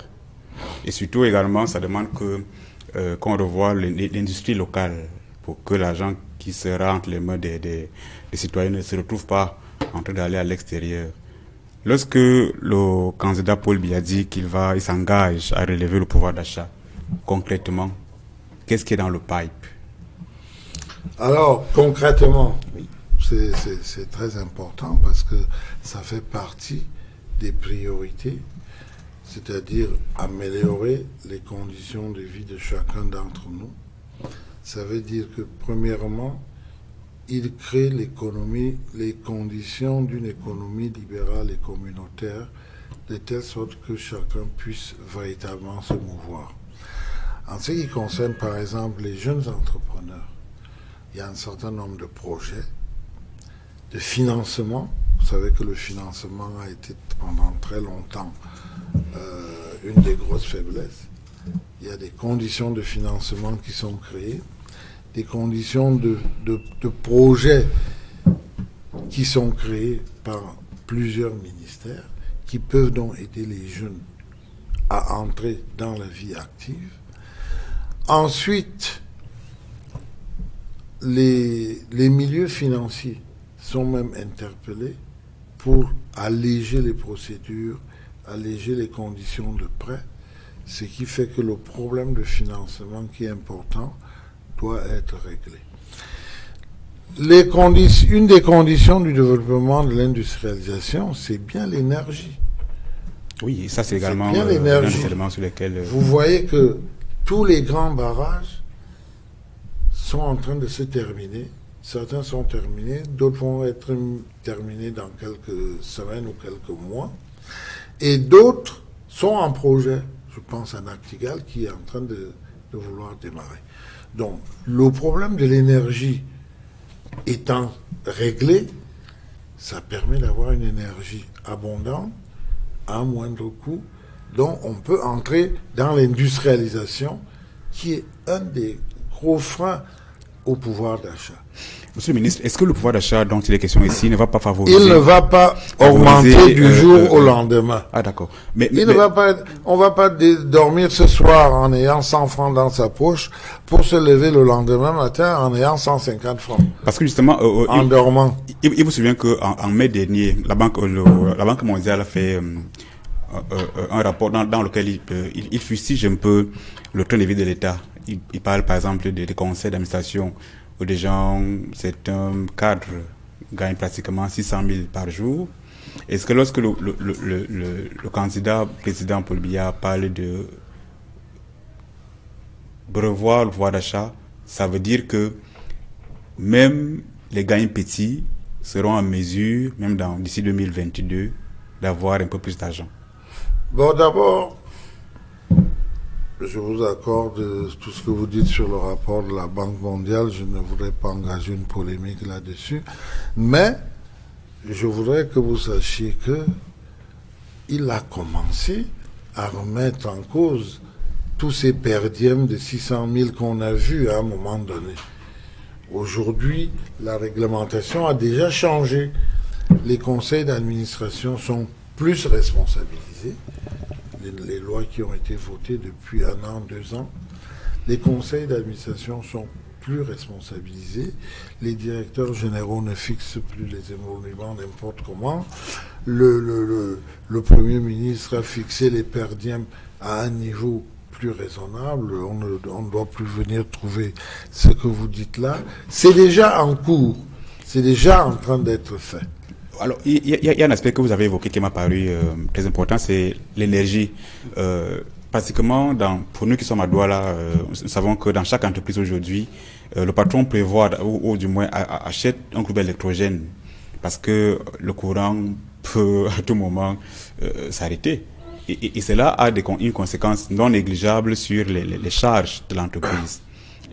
Et surtout également, ça demande qu'on revoie l'industrie locale pour que l'argent qui sera entre les mains des citoyens ne se retrouve pas en train d'aller à l'extérieur. Lorsque le candidat Paul Biya dit qu'il s'engage à relever le pouvoir d'achat, concrètement, qu'est-ce qui est dans le pipe? Alors, concrètement, oui, c'est très important parce que ça fait partie des priorités, c'est-à-dire améliorer les conditions de vie de chacun d'entre nous. Ça veut dire que, premièrement, il crée les conditions d'une économie libérale et communautaire, de telle sorte que chacun puisse véritablement se mouvoir. En ce qui concerne, par exemple, les jeunes entrepreneurs, il y a un certain nombre de projets de financement. Vous savez que le financement a été pendant très longtemps une des grosses faiblesses. Il y a des conditions de financement qui sont créées, des conditions de projets qui sont créés par plusieurs ministères qui peuvent donc aider les jeunes à entrer dans la vie active. Ensuite, les milieux financiers sont même interpellés pour alléger les procédures, alléger les conditions de prêt, ce qui fait que le problème de financement qui est important doit être réglé. Une des conditions du développement de l'industrialisation, c'est bien l'énergie. Oui, ça c'est également un des éléments sur lesquels... Vous voyez que tous les grands barrages sont en train de se terminer. Certains sont terminés, d'autres vont être terminés dans quelques semaines ou quelques mois. Et d'autres sont en projet. Je pense à Nachtigal qui est en train de vouloir démarrer. Donc, le problème de l'énergie étant réglé, ça permet d'avoir une énergie abondante, à un moindre coût, dont on peut entrer dans l'industrialisation, qui est un des gros freins au pouvoir d'achat. Monsieur le ministre, est-ce que le pouvoir d'achat dont il est question ici ne va pas favoriser... Il ne va pas augmenter du jour au lendemain. Ah d'accord. On ne va pas dormir ce soir en ayant 100 francs dans sa poche pour se lever le lendemain matin en ayant 150 francs. Parce que justement... en dormant. Il vous souvient qu'en mai dernier, la Banque mondiale a fait un rapport dans lequel il fustige un peu le train de vie de l'État. Il parle par exemple des conseils d'administration où des gens, c'est un cadre, gagne pratiquement 600 000 par jour. Est-ce que lorsque le candidat président Paul Biya parle de revoir le pouvoir d'achat, ça veut dire que même les gagnants petits seront en mesure, même d'ici 2022, d'avoir un peu plus d'argent? Bon, d'abord, je vous accorde tout ce que vous dites sur le rapport de la Banque mondiale. Je ne voudrais pas engager une polémique là-dessus. Mais je voudrais que vous sachiez qu'il a commencé à remettre en cause tous ces perdièmes de 600 000 qu'on a vus à un moment donné. Aujourd'hui, la réglementation a déjà changé. Les conseils d'administration sont plus responsabilisés. Les lois qui ont été votées depuis 1 an, 2 ans, les conseils d'administration sont plus responsabilisés. Les directeurs généraux ne fixent plus les émoluments n'importe comment. Le Premier ministre a fixé les perdièmes à un niveau plus raisonnable. On ne doit plus venir trouver ce que vous dites là. C'est déjà en cours. C'est déjà en train d'être fait. Alors, il y a un aspect que vous avez évoqué qui m'a paru très important, c'est l'énergie. Pratiquement, pour nous qui sommes à Douala, nous savons que dans chaque entreprise aujourd'hui, le patron prévoit, ou du moins achète un groupe électrogène, parce que le courant peut à tout moment s'arrêter. Et cela a une conséquence non négligeable sur les charges de l'entreprise.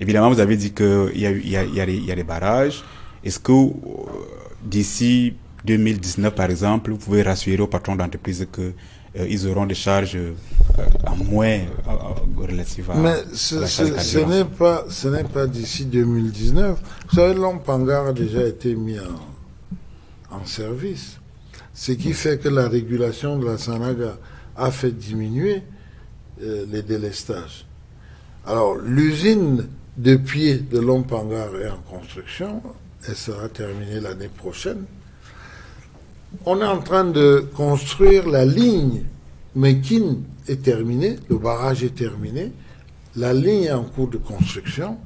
Évidemment, vous avez dit qu'il y a des barrages. Est-ce que d'ici 2019, par exemple, vous pouvez rassurer aux patrons d'entreprise qu'ils auront des charges en moins relatives à Mais la charge de ce n'est pas d'ici 2019. Vous savez, Lompangar a déjà été mis en service. Ce qui fait que la régulation de la Sanaga a fait diminuer les délestages. Alors, l'usine de pied de Lompangar est en construction. Elle sera terminée l'année prochaine. On est en train de construire la ligne Mekin est terminée, le barrage est terminé, la ligne est en cours de construction.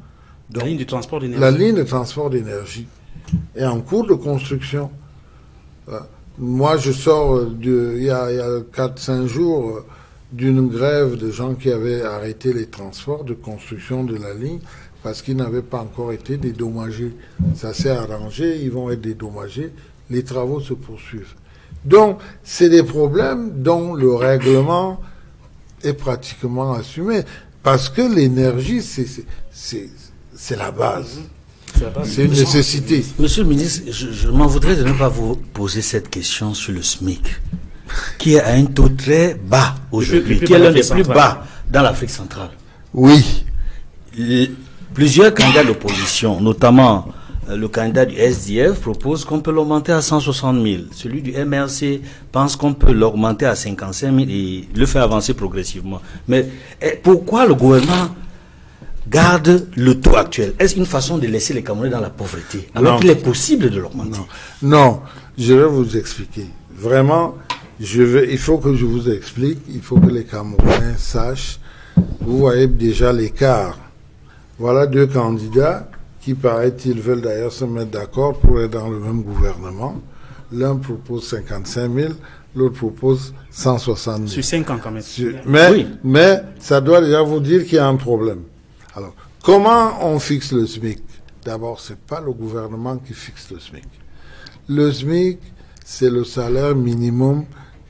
Donc, la ligne de transport d'énergie. La ligne de transport d'énergie est en cours de construction. Moi, je sors il y a 4-5 jours d'une grève de gens qui avaient arrêté les transports de construction de la ligne parce qu'ils n'avaient pas encore été dédommagés. Ça s'est arrangé, ils vont être dédommagés. Les travaux se poursuivent. Donc, c'est des problèmes dont le règlement est pratiquement assumé. Parce que l'énergie, c'est la base. C'est une nécessité. Monsieur le ministre, je m'en voudrais de ne pas vous poser cette question sur le SMIC, qui est à un taux très bas aujourd'hui, qui est l'un des plus bas dans l'Afrique centrale. Oui. Plusieurs candidats d'opposition, notamment le candidat du SDF, propose qu'on peut l'augmenter à 160 000. Celui du MRC pense qu'on peut l'augmenter à 55 000 et le faire avancer progressivement. Mais pourquoi le gouvernement garde le taux actuel? Est-ce une façon de laisser les Camerounais dans la pauvreté alors qu'il est possible de l'augmenter? Non, je vais vous expliquer. Vraiment, il faut que je vous explique, il faut que les Camerounais sachent. Vous voyez déjà l'écart. Voilà deux candidats qui, paraît-il, veulent d'ailleurs se mettre d'accord pour être dans le même gouvernement. L'un propose 55 000, l'autre propose 160 000. Sur 5 ans quand même. Mais ça doit déjà vous dire qu'il y a un problème. Alors, comment on fixe le SMIC? D'abord, c'est pas le gouvernement qui fixe le SMIC. Le SMIC, c'est le salaire minimum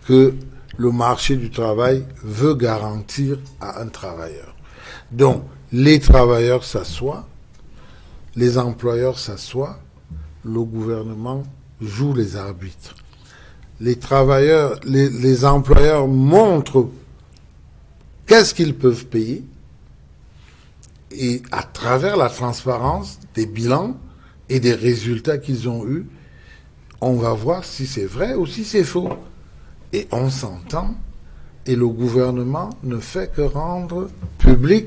que le marché du travail veut garantir à un travailleur. Donc, les travailleurs s'assoient, les employeurs s'assoient, le gouvernement joue les arbitres. Les travailleurs, les employeurs montrent qu'est-ce qu'ils peuvent payer et à travers la transparence des bilans et des résultats qu'ils ont eus, on va voir si c'est vrai ou si c'est faux. Et on s'entend et le gouvernement ne fait que rendre public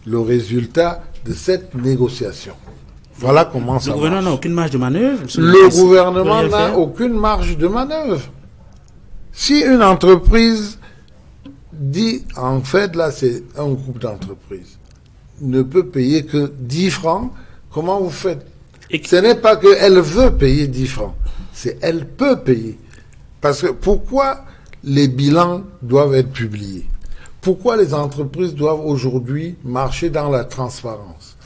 le résultat de cette négociation. Voilà comment ça marche. Le gouvernement n'a aucune marge de manœuvre. Le gouvernement n'a aucune marge de manœuvre. Si une entreprise dit, en fait, là, c'est un groupe d'entreprises, ne peut payer que 10 francs, comment vous faites? Ce n'est pas qu'elle veut payer 10 francs, c'est elle peut payer. Parce que pourquoi les bilans doivent être publiés? Pourquoi les entreprises doivent aujourd'hui marcher dans la transparence?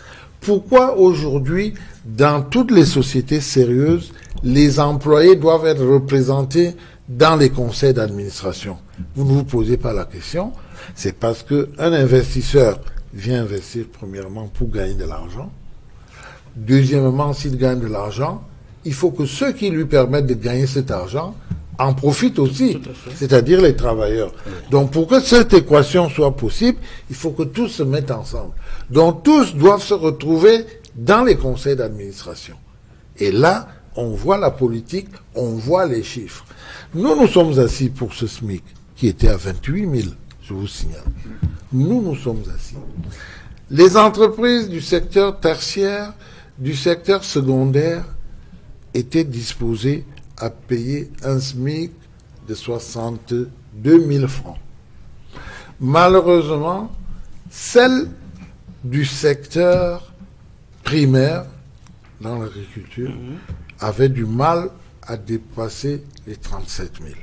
Pourquoi aujourd'hui, dans toutes les sociétés sérieuses, les employés doivent être représentés dans les conseils d'administration? Vous ne vous posez pas la question. C'est parce qu'un investisseur vient investir premièrement pour gagner de l'argent. Deuxièmement, s'il gagne de l'argent, il faut que ceux qui lui permettent de gagner cet argent en profitent aussi, c'est-à-dire les travailleurs. Donc pour que cette équation soit possible, il faut que tous se mettent ensemble. Donc tous doivent se retrouver dans les conseils d'administration. Et là, on voit la politique, on voit les chiffres. Nous sommes assis pour ce SMIC, qui était à 28 000, je vous signale. Nous sommes assis. Les entreprises du secteur tertiaire, du secteur secondaire étaient disposées à payer un SMIC de 62 000 francs. Malheureusement, celles du secteur primaire dans l'agriculture avaient du mal à dépasser les 37 000.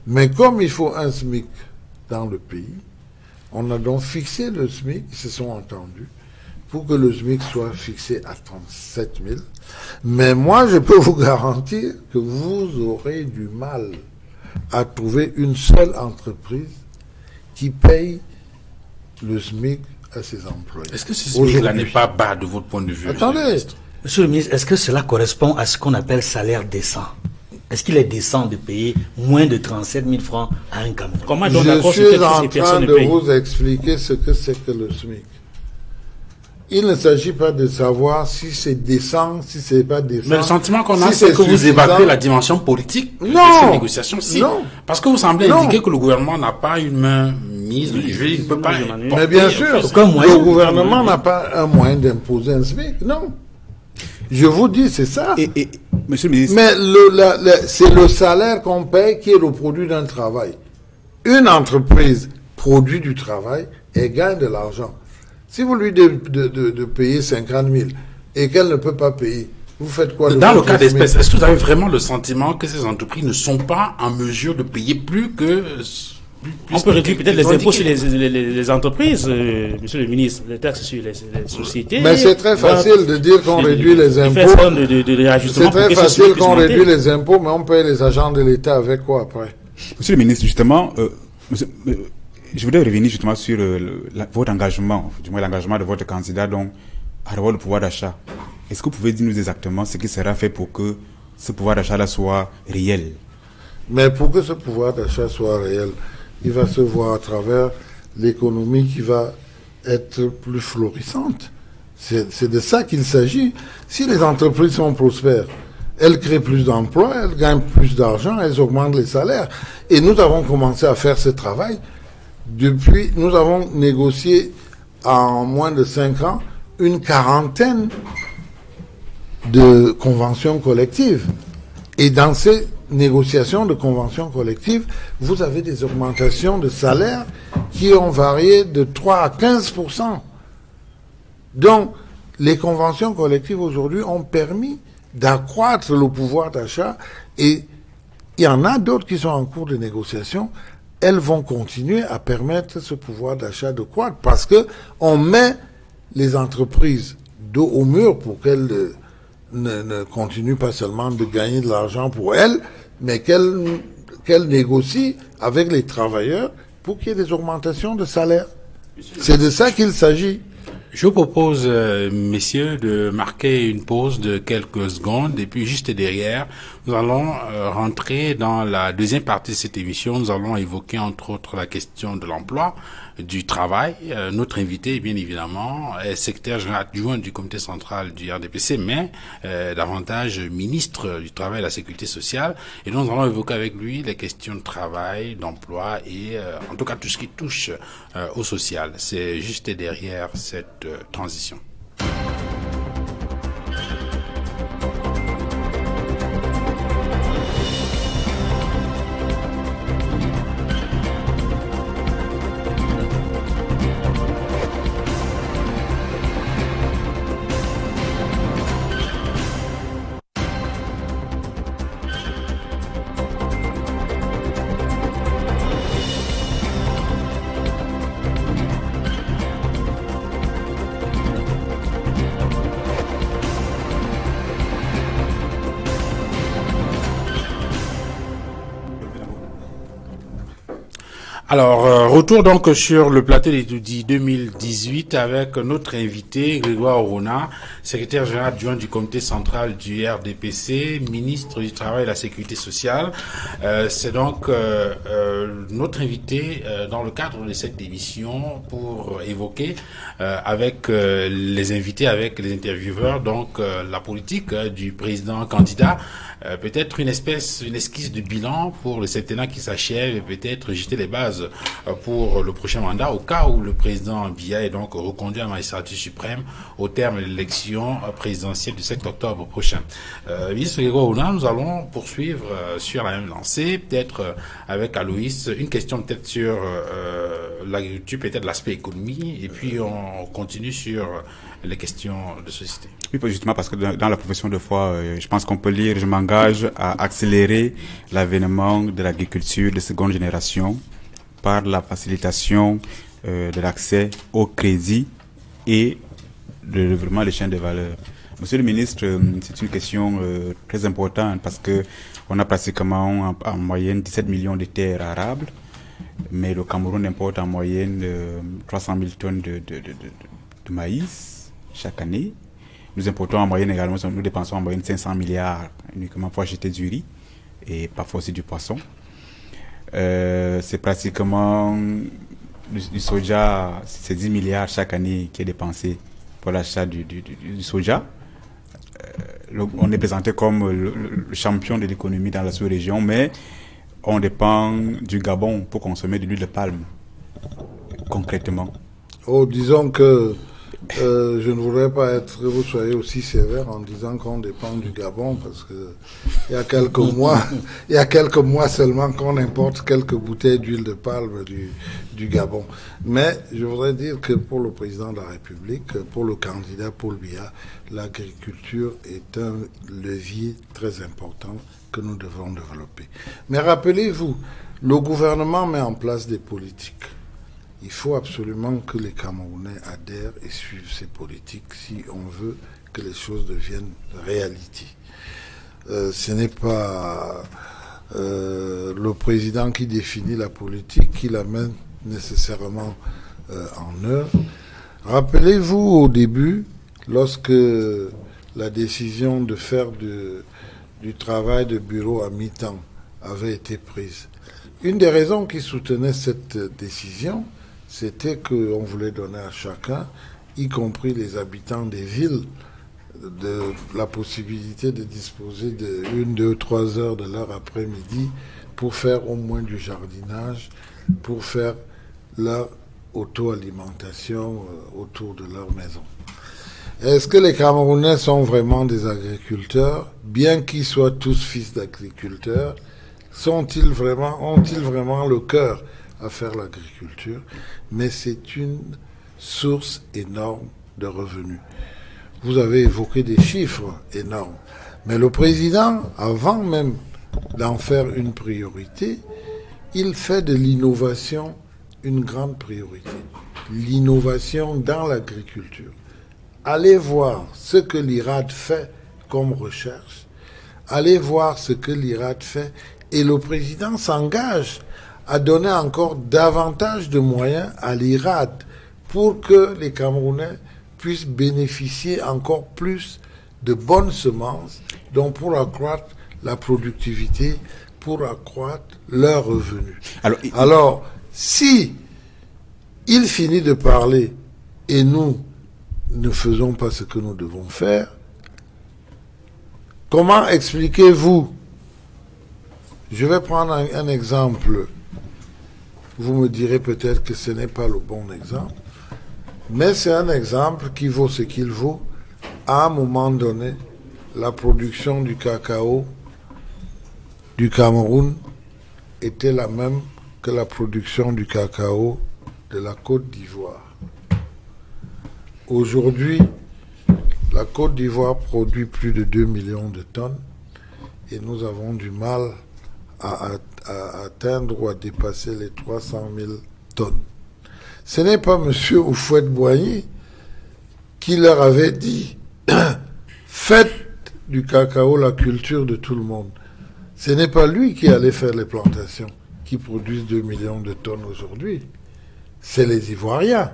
Mais comme il faut un SMIC dans le pays, on a donc fixé le SMIC, ils se sont entendus, pour que le SMIC soit fixé à 37 000. Mais moi, je peux vous garantir que vous aurez du mal à trouver une seule entreprise qui paye le SMIC à ses employés. Est-ce que ce SMIC-là n'est pas bas de votre point de vue? Attendez. Monsieur le ministre, est-ce que cela correspond à ce qu'on appelle salaire décent? Est-ce qu'il est décent de payer moins de 37 000 francs à un Camerounais? Comment Je suis en train de vous expliquer ce que c'est que le SMIC. Il ne s'agit pas de savoir si c'est décent, si c'est pas décent. Mais le sentiment qu'on a, si c'est que vous suffisant. évacuez la dimension politique de ces négociations. Si. Non. Parce que vous semblez indiquer que le gouvernement n'a pas une main mise. Il ne peut pas. Mais bien sûr, le gouvernement n'a pas un moyen d'imposer un SMIC. Non. Je vous dis, c'est ça. Et monsieur le ministre. Mais c'est le salaire qu'on paye qui est le produit d'un travail. Une entreprise produit du travail et gagne de l'argent. Si vous lui dites de payer 50 000 et qu'elle ne peut pas payer, vous faites quoi? Dans le cas d'espèce, est-ce que vous avez vraiment le sentiment que ces entreprises ne sont pas en mesure de payer plus que... On peut réduire peut-être les impôts sur les entreprises, monsieur le ministre, les taxes sur les sociétés. Mais c'est très facile de dire qu'on réduit les impôts. C'est très facile qu'on réduit les impôts, mais on paye les agents de l'État avec quoi après? Monsieur le ministre, justement, je voudrais revenir justement sur votre engagement, du moins l'engagement de votre candidat donc, à avoir le pouvoir d'achat. Est-ce que vous pouvez dire nous exactement ce qui sera fait pour que ce pouvoir d'achat-là soit réel? Mais pour que ce pouvoir d'achat soit réel, il va se voir à travers l'économie qui va être plus florissante. C'est de ça qu'il s'agit. Si les entreprises sont prospères, elles créent plus d'emplois, elles gagnent plus d'argent, elles augmentent les salaires. Et nous avons commencé à faire ce travail. Depuis, nous avons négocié en moins de 5 ans une quarantaine de conventions collectives. Et dans ces négociations de conventions collectives, vous avez des augmentations de salaires qui ont varié de 3 à 15%. Donc, les conventions collectives aujourd'hui ont permis d'accroître le pouvoir d'achat et il y en a d'autres qui sont en cours de négociation. Elles vont continuer à permettre ce pouvoir d'achat de croître parce que on met les entreprises dos au mur pour qu'elles ne continuent pas seulement de gagner de l'argent pour elles, mais qu'elles négocient avec les travailleurs pour qu'il y ait des augmentations de salaire. C'est de ça qu'il s'agit. Je vous propose, messieurs, de marquer une pause de quelques secondes et puis juste derrière, nous allons rentrer dans la deuxième partie de cette émission. Nous allons évoquer entre autres la question de l'emploi, du travail. Notre invité, bien évidemment, est secrétaire général adjoint du comité central du RDPC, mais davantage ministre du Travail et de la Sécurité sociale. Et nous allons évoquer avec lui les questions de travail, d'emploi et en tout cas tout ce qui touche au social. C'est juste derrière cette transition. Alors, retour donc sur le plateau d'études 2018 avec notre invité Grégoire Orona, secrétaire général adjoint du comité central du RDPC, ministre du Travail et de la Sécurité sociale. C'est donc notre invité dans le cadre de cette émission pour évoquer avec les invités, avec les intervieweurs, donc la politique du président candidat. Peut-être une esquisse de bilan pour le septennat qui s'achève et peut-être jeter les bases base pour le prochain mandat, au cas où le président Biya est donc reconduit à la magistrature suprême au terme de l'élection présidentielle du 7 octobre prochain. Ministre Grégoire Ouna, nous allons poursuivre sur la même lancée, peut-être avec Aloïs, une question peut-être sur l'agriculture, peut-être l'aspect économie, et puis on continue sur les questions de société. Oui, justement, parce que dans la profession de foi, je pense qu'on peut lire « Je m'engage à accélérer l'avènement de l'agriculture de seconde génération par la facilitation de l'accès au crédit et le développement des chaînes de valeur ». Monsieur le ministre, c'est une question très importante parce que on a pratiquement en moyenne 17 millions de terres arables, mais le Cameroun importe en moyenne 300 000 tonnes de maïs chaque année. Nous importons en moyenne également, nous dépensons en moyenne 500 milliards uniquement pour acheter du riz et parfois aussi du poisson. C'est pratiquement du soja, c'est 10 milliards chaque année qui est dépensé pour l'achat du soja. On est présenté comme le champion de l'économie dans la sous-région, mais on dépend du Gabon pour consommer de l'huile de palme, concrètement. Oh, disons que je ne voudrais pas être que vous soyez aussi sévère en disant qu'on dépend du Gabon, parce que il y a quelques mois seulement qu'on importe quelques bouteilles d'huile de palme du Gabon. Mais je voudrais dire que pour le président de la République, pour le candidat Paul Biya, l'agriculture est un levier très important que nous devons développer. Mais rappelez-vous, le gouvernement met en place des politiques. Il faut absolument que les Camerounais adhèrent et suivent ces politiques si on veut que les choses deviennent réalité. Ce n'est pas le président qui définit la politique, qui la met nécessairement en œuvre. Rappelez-vous au début, lorsque la décision de faire du travail de bureau à mi-temps avait été prise. Une des raisons qui soutenait cette décision, c'était qu'on voulait donner à chacun, y compris les habitants des villes, de la possibilité de disposer de 1, 2, 3 heures de leur après-midi pour faire au moins du jardinage, pour faire leur auto-alimentation autour de leur maison. Est-ce que les Camerounais sont vraiment des agriculteurs, bien qu'ils soient tous fils d'agriculteurs? Ont-ils vraiment le cœur à faire l'agriculture? Mais c'est une source énorme de revenus. Vous avez évoqué des chiffres énormes. Mais le président, avant même d'en faire une priorité, il fait de l'innovation une grande priorité. L'innovation dans l'agriculture. Allez voir ce que l'IRAD fait comme recherche. Allez voir ce que l'IRAD fait. Et le président s'engage à donner encore davantage de moyens à l'IRAD pour que les Camerounais puissent bénéficier encore plus de bonnes semences, donc pour accroître la productivité, pour accroître leurs revenus. Alors, si il finit de parler et nous ne faisons pas ce que nous devons faire, comment expliquez-vous? Je vais prendre un exemple. Vous me direz peut-être que ce n'est pas le bon exemple, mais c'est un exemple qui vaut ce qu'il vaut. À un moment donné, la production du cacao du Cameroun était la même que la production du cacao de la Côte d'Ivoire. Aujourd'hui, la Côte d'Ivoire produit plus de 2 millions de tonnes et nous avons du mal à atteindre ou à dépasser les 300 000 tonnes. Ce n'est pas M. Houphouët-Boigny qui leur avait dit « Faites du cacao la culture de tout le monde ». Ce n'est pas lui qui allait faire les plantations qui produisent 2 millions de tonnes aujourd'hui. C'est les Ivoiriens.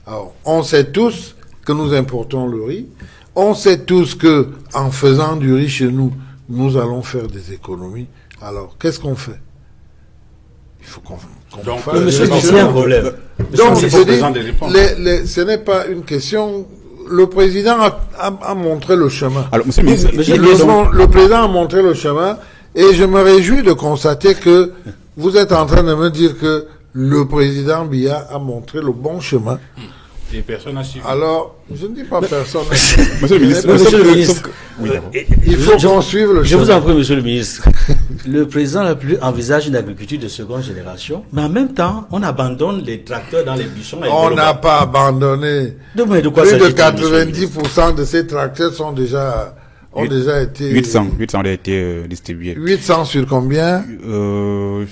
Alors, on sait tous que nous importons le riz. On sait tous que en faisant du riz chez nous, nous allons faire des économies. Alors, qu'est-ce qu'on fait? Il faut qu'on fasse... Monsieur, c'est un problème. Donc, je dis, ce n'est pas une question... Le président a montré le chemin. Alors, monsieur le ministre, le président a montré le chemin et je me réjouis de constater que vous êtes en train de me dire que le président Biya a montré le bon chemin. Et personne n'a suivi. Alors, je ne dis pas personne. Monsieur le ministre, Monsieur le ministre, oui, d'abord. Il faut qu'on suive le je chemin. vous en prie, monsieur le ministre. Le président la plus envisage une agriculture de seconde génération, mais en même temps, on abandonne les tracteurs dans les buissons. On n'a pas abandonné. De quoi Plus de s'agit-il, monsieur le ministre? 90% de ces tracteurs ont déjà été... 800 ont été distribués. 800 sur combien? Euh,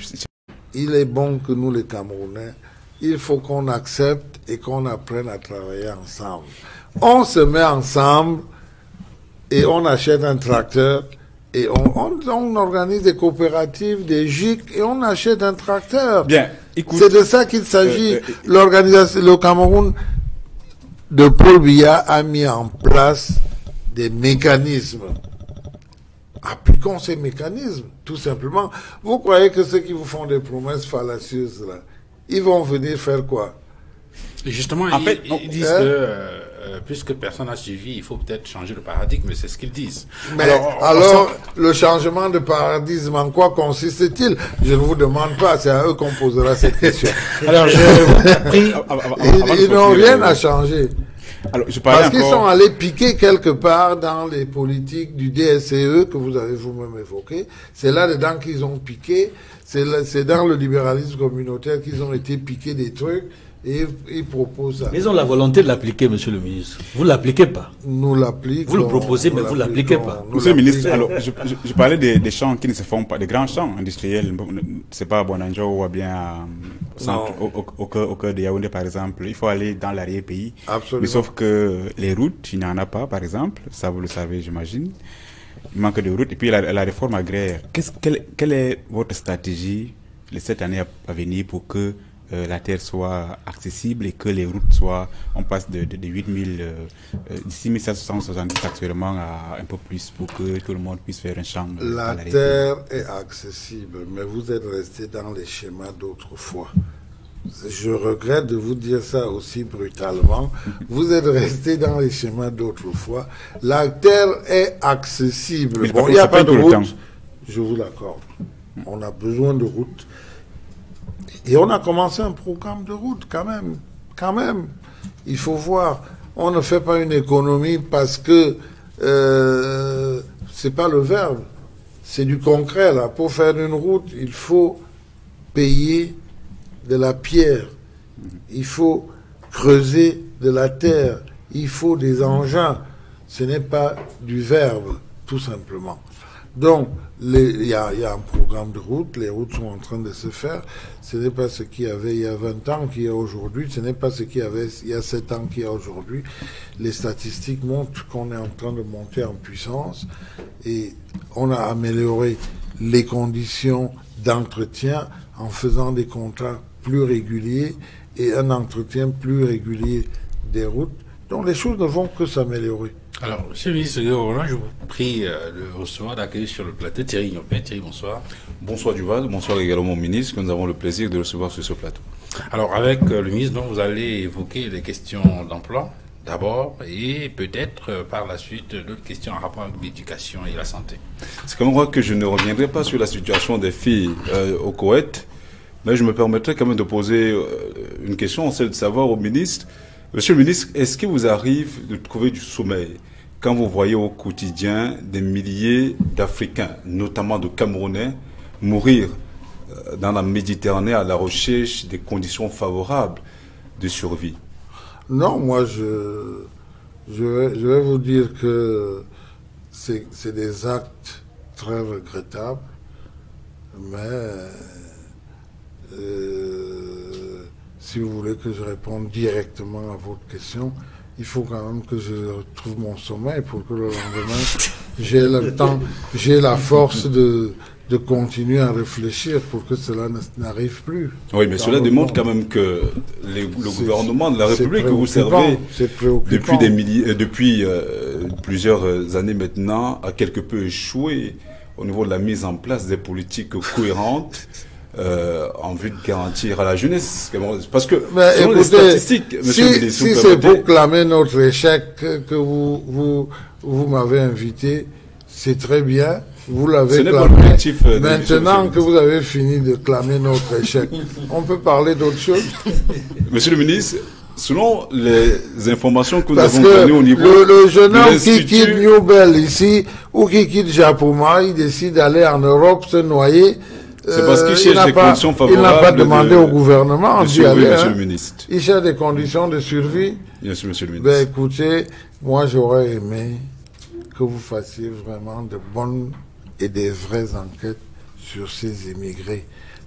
Il est bon que nous, les Camerounais, il faut qu'on accepte et qu'on apprenne à travailler ensemble. On se met ensemble et on achète un tracteur et on organise des coopératives, des GIC et on achète un tracteur. Bien, écoute. C'est de ça qu'il s'agit. L'organisation, le Cameroun de Paul Biya a mis en place des mécanismes. Appliquons ces mécanismes, tout simplement. Vous croyez que ceux qui vous font des promesses fallacieuses, là, ils vont venir faire quoi? Et justement, En fait, ils disent que puisque personne n'a suivi, il faut peut-être changer le paradigme, c'est ce qu'ils disent. Mais alors, le changement de paradigme, en quoi consiste-t-il? Je ne vous demande pas, c'est à eux qu'on posera cette question. Alors, je vous prie. Ils n'ont rien à changer. Alors, je parlais Parce qu'ils sont encore. allés piquer quelque part dans les politiques du DSCE que vous avez vous-même évoqué. C'est là-dedans qu'ils ont piqué. C'est dans le libéralisme communautaire qu'ils ont été piqués des trucs et ils proposent ça. Mais ils ont la volonté de l'appliquer, monsieur le ministre. Vous ne l'appliquez pas. Nous l'appliquons. Vous le proposez, mais vous l'appliquez pas. Nous Monsieur le ministre, l'appliquons. alors, je parlais des champs qui ne se font pas, des grands champs industriels. C'est pas à Bonanjo ou bien au cœur de Yaoundé, par exemple. Il faut aller dans l'arrière-pays. Absolument. Mais sauf que les routes, il n'y en a pas, par exemple. Ça, vous le savez, j'imagine. Il manque de routes. Et puis, la réforme agraire. Quelle est votre stratégie les 7 années à venir pour que la terre soit accessible et que les routes soient, on passe de 6770 actuellement à un peu plus pour que tout le monde puisse faire un champ. La terre est accessible, mais vous êtes resté dans les schémas d'autrefois. Je regrette de vous dire ça aussi brutalement. Vous êtes resté dans les schémas d'autrefois. La terre est accessible. Mais Bon, il n'y a pas de tout le temps. route. Je vous l'accorde. On a besoin de route. Et on a commencé un programme de route quand même. Quand même. Il faut voir. On ne fait pas une économie parce que c'est pas le verbe. C'est du concret là. Pour faire une route, il faut payer de la pierre. Il faut creuser de la terre. Il faut des engins. Ce n'est pas du verbe, tout simplement. Donc, il y a un programme de route, les routes sont en train de se faire. Ce n'est pas ce qu'il y avait il y a 20 ans qu'il y a aujourd'hui, ce n'est pas ce qu'il y avait il y a 7 ans qu'il y a aujourd'hui. Les statistiques montrent qu'on est en train de monter en puissance et on a amélioré les conditions d'entretien en faisant des contrats plus réguliers et un entretien plus régulier des routes. Donc, les choses ne vont que s'améliorer. Alors, monsieur le ministre, je vous prie de recevoir, d'accueillir sur le plateau Thierry Nyopé. Thierry, bonsoir. Bonsoir Duval, bonsoir également au ministre, que nous avons le plaisir de recevoir sur ce plateau. Alors, avec le ministre, donc, vous allez évoquer les questions d'emploi, d'abord, et peut-être par la suite d'autres questions en rapport avec l'éducation et la santé. C'est comme moi que je ne reviendrai pas sur la situation des filles au Koweït, mais je me permettrai quand même de poser une question, c'est de savoir au ministre. Monsieur le ministre, est-ce qu'il vous arrive de trouver du sommeil quand vous voyez au quotidien des milliers d'Africains, notamment de Camerounais, mourir dans la Méditerranée à la recherche des conditions favorables de survie? Non, moi je vais vous dire que c'est des actes très regrettables, mais si vous voulez que je réponde directement à votre question, il faut quand même que je retrouve mon sommeil pour que le lendemain, j'ai le temps, j'ai la force de continuer à réfléchir pour que cela n'arrive plus. Oui, mais cela démontre quand même que le gouvernement de la République que vous servez depuis plusieurs années maintenant a quelque peu échoué au niveau de la mise en place des politiques cohérentes en vue de garantir à la jeunesse. Parce que, selon les statistiques, monsieur le ministre, si c'est pour clamer notre échec que vous m'avez invité, c'est très bien. vous l'avez Ce n'est pas clamé. l'objectif de Maintenant l'émission, que vous avez fini de clamer notre échec, on peut parler d'autre chose. Monsieur le ministre, selon les informations que nous Parce avons données au que niveau le jeune de homme qui l'Institut- quitte New Bell ici, ou qui quitte Japoma, il décide d'aller en Europe se noyer. C'est parce qu'il il cherche n'a des pas- conditions Il n'a pas favorables demandé au gouvernement de d'y survie, aller. monsieur hein. le ministre. Il cherche des conditions de survie. Bien sûr, monsieur le ministre. Ben écoutez, moi j'aurais aimé que vous fassiez vraiment de bonnes et des vraies enquêtes sur ces immigrés.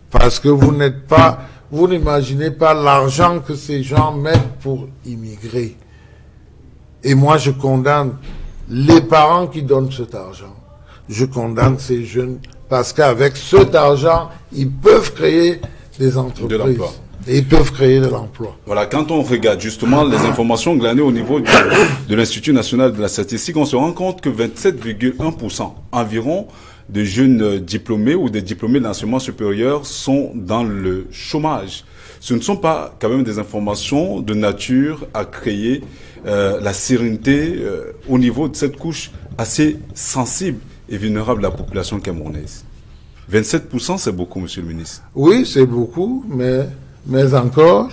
Parce que vous n'imaginez pas l'argent que ces gens mettent pour immigrer. Et moi je condamne les parents qui donnent cet argent. Je condamne ces jeunes parce qu'avec cet argent, ils peuvent créer des entreprises. De l'emploi. Et ils peuvent créer de l'emploi. Voilà, quand on regarde justement les informations glanées au niveau de l'Institut national de la statistique, on se rend compte que 27,1% environ de jeunes diplômés ou des diplômés de l'enseignement supérieur sont dans le chômage. Ce ne sont pas quand même des informations de nature à créer la sérénité au niveau de cette couche assez sensible et vulnérable de la population camerounaise. 27%, c'est beaucoup, monsieur le ministre. Oui, c'est beaucoup, mais encore,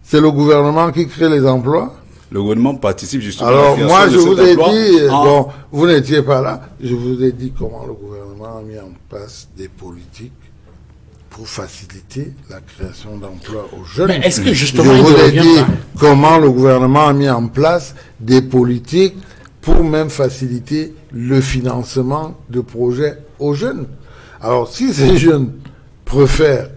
c'est le gouvernement qui crée les emplois. Le gouvernement participe justement Alors, à la moi, création je de vous ai cet emploi dit, en- bon, vous n'étiez pas là, je vous ai dit comment le gouvernement a mis en place des politiques pour faciliter la création d'emplois aux jeunes. Mais est-ce que Je justement, il vous ne ai revient dit pas comment le gouvernement a mis en place des politiques pour même faciliter le financement de projets aux jeunes. Alors, si ces jeunes préfèrent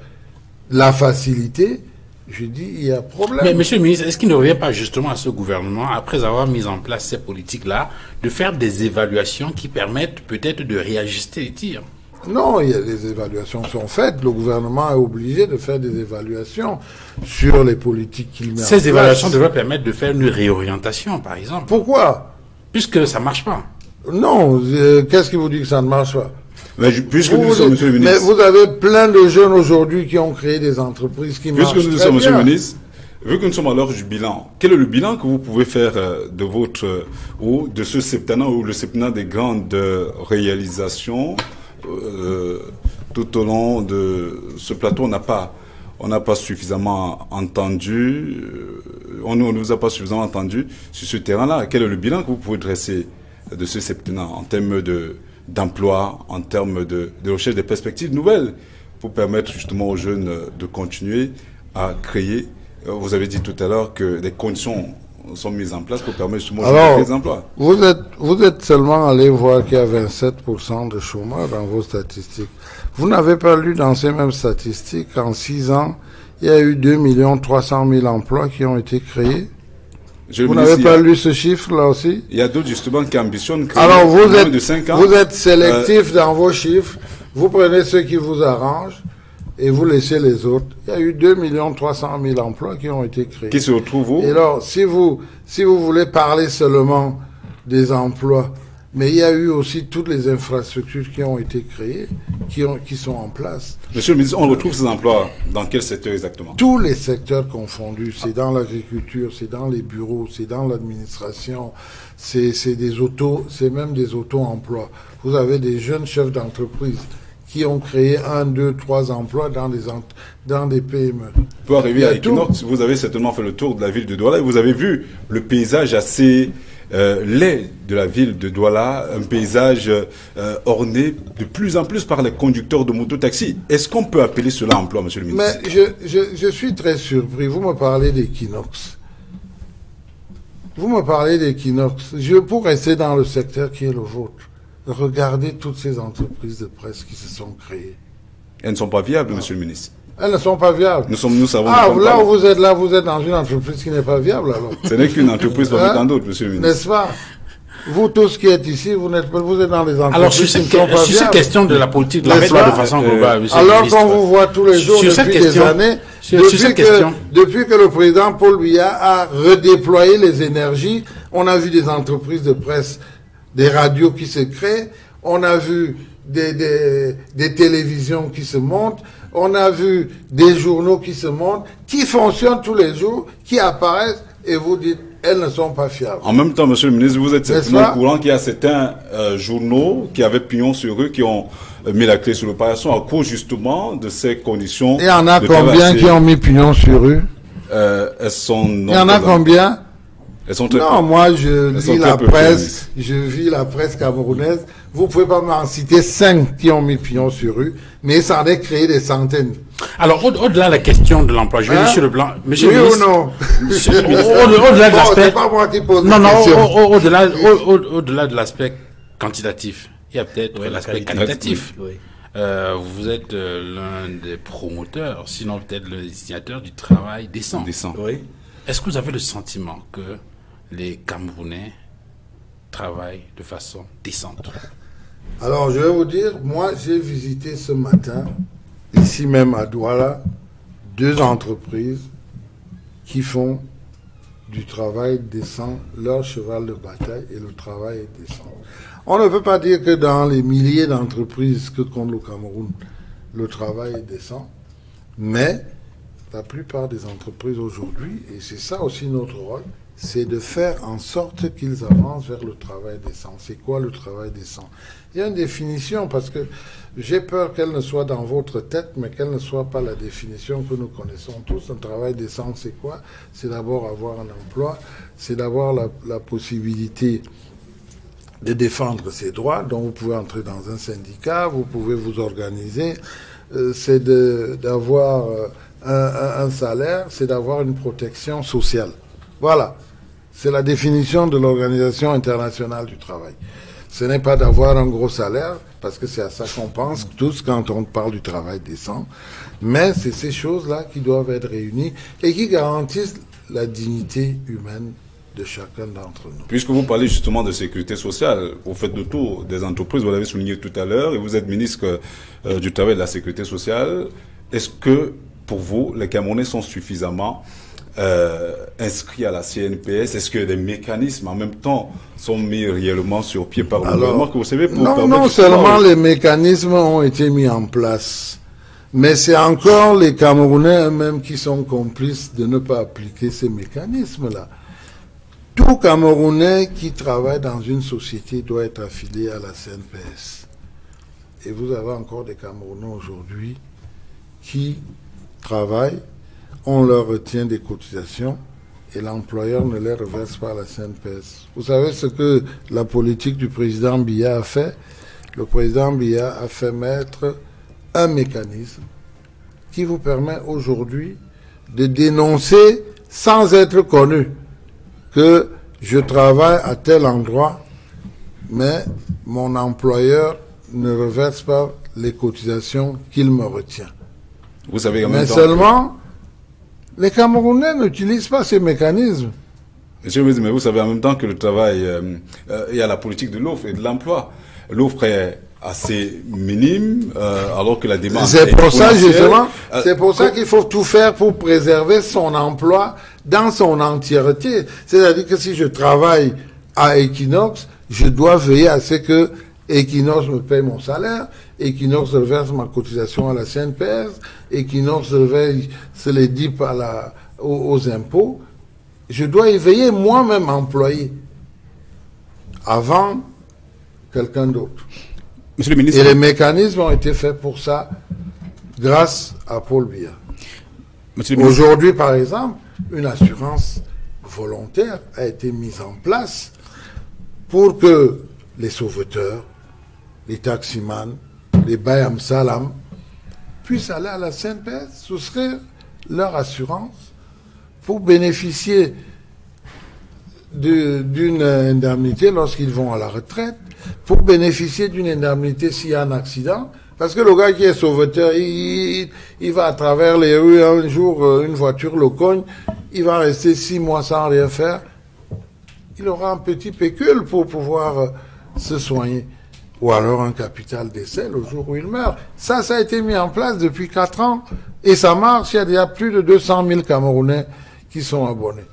la facilité, je dis, il y a problème. Mais monsieur le ministre, est-ce qu'il ne revient pas justement à ce gouvernement, après avoir mis en place ces politiques-là, de faire des évaluations qui permettent peut-être de réajuster les tirs? Non, il y a des évaluations sont faites. Le gouvernement est obligé de faire des évaluations sur les politiques qu'il met en place. Ces évaluations devraient permettre de faire une réorientation, par exemple, Pourquoi? puisque ça marche pas. Non, qu'est-ce qui vous dit que ça ne marche pas? Mais puisque nous sommes, monsieur le Mais ministre, vous avez plein de jeunes aujourd'hui qui ont créé des entreprises qui marchent puisque nous très sommes, monsieur bien. le ministre, vu que nous sommes à l'heure du bilan, quel est le bilan que vous pouvez faire de votre ou de ce septennat ou le septennat des grandes réalisations tout au long de ce plateau? On n'a pas suffisamment entendu, on ne nous a pas suffisamment entendu sur ce terrain-là. Quel est le bilan que vous pouvez dresser de ce septennat en termes d'emploi, en termes de recherche des perspectives nouvelles pour permettre justement aux jeunes de continuer à créer? Vous avez dit tout à l'heure que des conditions sont mises en place pour permettre justement aux jeunes de Alors, créer des emplois. vous êtes seulement allé voir qu'il y a 27% de chômeurs dans vos statistiques. Vous n'avez pas lu dans ces mêmes statistiques qu'en 6 ans, il y a eu 2 300 000 emplois qui ont été créés. Je le Vous ministre, n'avez pas lu ce chiffre-là aussi? il y a d'autres justement qui ambitionnent créer Alors en moins de 5 ans. vous êtes sélectif dans vos chiffres, vous prenez ceux qui vous arrangent et vous laissez les autres. Il y a eu 2 300 000 emplois qui ont été créés. Qui se retrouvent où? Et alors, si vous voulez parler seulement des emplois, mais il y a eu aussi toutes les infrastructures qui ont été créées, qui sont en place. Monsieur le ministre, on retrouve ces emplois dans quel secteur exactement? Tous les secteurs confondus, c'est dans l'agriculture, c'est dans les bureaux, c'est dans l'administration, c'est des autos, c'est même des auto-emplois. Vous avez des jeunes chefs d'entreprise qui ont créé 1, 2, 3 emplois dans des PME. Pour arriver Il y a à Equinox, vous avez certainement fait le tour de la ville de Douala et vous avez vu le paysage assez laid de la ville de Douala, un paysage orné de plus en plus par les conducteurs de moto-taxi. Est-ce qu'on peut appeler cela emploi, monsieur le ministre? Mais je suis très surpris. Vous me parlez d'Equinox. Vous me parlez d'Equinox. Pour rester dans le secteur qui est le vôtre, regardez toutes ces entreprises de presse qui se sont créées. Elles ne sont pas viables, monsieur le ministre. Elles ne sont pas viables. Nous savons. Ah, de quoi là on où vous êtes là, vous êtes dans une entreprise qui n'est pas viable alors. parle. Ce n'est qu'une entreprise parmi tant d'autres, monsieur le ministre. N'est-ce pas? Vous tous qui êtes ici, vous êtes dans des entreprises Alors, sur qui ne cette, sont pas sur cette viables. question de la politique de N'est-ce l'emploi pas? de façon globale, monsieur le Alors ministre, qu'on vous voit tous les jours sur cette depuis question- des années, sur cette question- depuis que le président Paul Biya a redéployé les énergies, on a vu des entreprises de presse, des radios qui se créent, on a vu des télévisions qui se montent, on a vu des journaux qui se montent, qui fonctionnent tous les jours, qui apparaissent, et vous dites, elles ne sont pas fiables. En même temps, monsieur le ministre, vous êtes N'est-ce certainement pas? au courant qu'il y a certains journaux qui avaient pignon sur rue, qui ont mis la clé sur l'opération à cause justement de ces conditions. Il y en a de combien travail qui ont mis pignon sur rue? Elles sont Il y en a combien? Elles sont très Non, peu. moi je Elles sont lis très la peu presse, je vis la presse camerounaise. Vous pouvez pas m'en citer 5 qui ont mis pignon sur rue, mais ça en est créé des centaines. Alors, au-delà de la question de l'emploi, je vais Hein? dire sur le plan... Monsieur Oui le ou ministre, non? au-delà de Bon, l'aspect... c'est pas moi qui pose Non, la non, question. au-delà de l'aspect quantitatif, il y a peut-être Ouais, la l'aspect qualité. qualitatif. Oui. Vous êtes l'un des promoteurs, sinon peut-être le initiateur du travail décent. Descend. Oui. Est-ce que vous avez le sentiment que les Camerounais travaillent de façon décente? Alors, je vais vous dire, moi, j'ai visité ce matin, ici même à Douala, 2 entreprises qui font du travail décent, leur cheval de bataille, et le travail est décent. On ne peut pas dire que dans les milliers d'entreprises que compte le Cameroun, le travail est décent, mais la plupart des entreprises aujourd'hui, et c'est ça aussi notre rôle, c'est de faire en sorte qu'ils avancent vers le travail décent. C'est quoi le travail décent? Il y a une définition, parce que j'ai peur qu'elle ne soit dans votre tête, mais qu'elle ne soit pas la définition que nous connaissons tous. Un travail décent, c'est quoi? C'est d'abord avoir un emploi, c'est d'avoir la possibilité de défendre ses droits, donc vous pouvez entrer dans un syndicat, vous pouvez vous organiser, c'est d'avoir un salaire, c'est d'avoir une protection sociale. Voilà, c'est la définition de l'Organisation internationale du travail. Ce n'est pas d'avoir un gros salaire, parce que c'est à ça qu'on pense tous quand on parle du travail décent, mais c'est ces choses-là qui doivent être réunies et qui garantissent la dignité humaine de chacun d'entre nous. Puisque vous parlez justement de sécurité sociale, vous faites le tour des entreprises, vous l'avez souligné tout à l'heure, et vous êtes ministre du Travail et de la Sécurité sociale. Est-ce que, pour vous, les Camerounais sont suffisamment inscrits à la CNPS? Est-ce que des mécanismes en même temps sont mis réellement sur pied par le gouvernement, que vous savez, pour non seulement les mécanismes ont été mis en place, mais c'est encore les Camerounais eux-mêmes qui sont complices de ne pas appliquer ces mécanismes-là. Tout Camerounais qui travaille dans une société doit être affilié à la CNPS. Et vous avez encore des Camerounais aujourd'hui qui travaillent, on leur retient des cotisations et l'employeur ne les reverse pas à la CNPS. Vous savez ce que la politique du président Biya a fait? Le président Biya a fait mettre un mécanisme qui vous permet aujourd'hui de dénoncer sans être connu que je travaille à tel endroit, mais mon employeur ne reverse pas les cotisations qu'il me retient. Vous savez en Mais même temps seulement, les Camerounais n'utilisent pas ces mécanismes. Monsieur le ministre, mais vous savez en même temps que le travail, il y a la politique de l'offre et de l'emploi. L'offre est assez minime, alors que la demande C'est est pour ça, exponentielle. justement, c'est pour ça qu'il faut tout faire pour préserver son emploi dans son entièreté. C'est-à-dire que si je travaille à Equinox, je dois veiller à ce que Equinox me paye mon salaire, Equinox reverse ma cotisation à la CNPS, Equinox reverse les DIP aux impôts. Je dois y veiller moi-même employé avant quelqu'un d'autre. Monsieur le ministre, Et les mécanismes ont été faits pour ça grâce à Paul Biya. Monsieur le ministre, Aujourd'hui, par exemple, une assurance volontaire a été mise en place pour que les sauveteurs, les taximans, les bayam salam puissent aller à la CNPS, souscrire leur assurance pour bénéficier d'une indemnité lorsqu'ils vont à la retraite, pour bénéficier d'une indemnité s'il y a un accident. Parce que le gars qui est sauveteur, il va à travers les rues, un jour, une voiture le cogne, il va rester 6 mois sans rien faire. Il aura un petit pécule pour pouvoir se soigner. Ou alors un capital décès le jour où il meurt. Ça a été mis en place depuis 4 ans. Et ça marche, il y a plus de 200 000 Camerounais qui sont abonnés.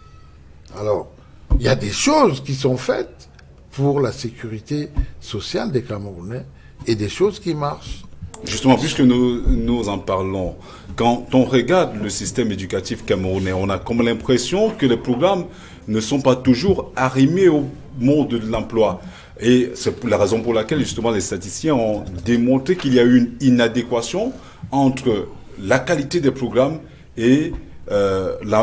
Alors, il y a des choses qui sont faites pour la sécurité sociale des Camerounais et des choses qui marchent. Justement, puisque nous en parlons, quand on regarde le système éducatif camerounais, on a comme l'impression que les programmes ne sont pas toujours arrimés au monde de l'emploi. Et c'est la raison pour laquelle, justement, les statisticiens ont démontré qu'il y a eu une inadéquation entre la qualité des programmes et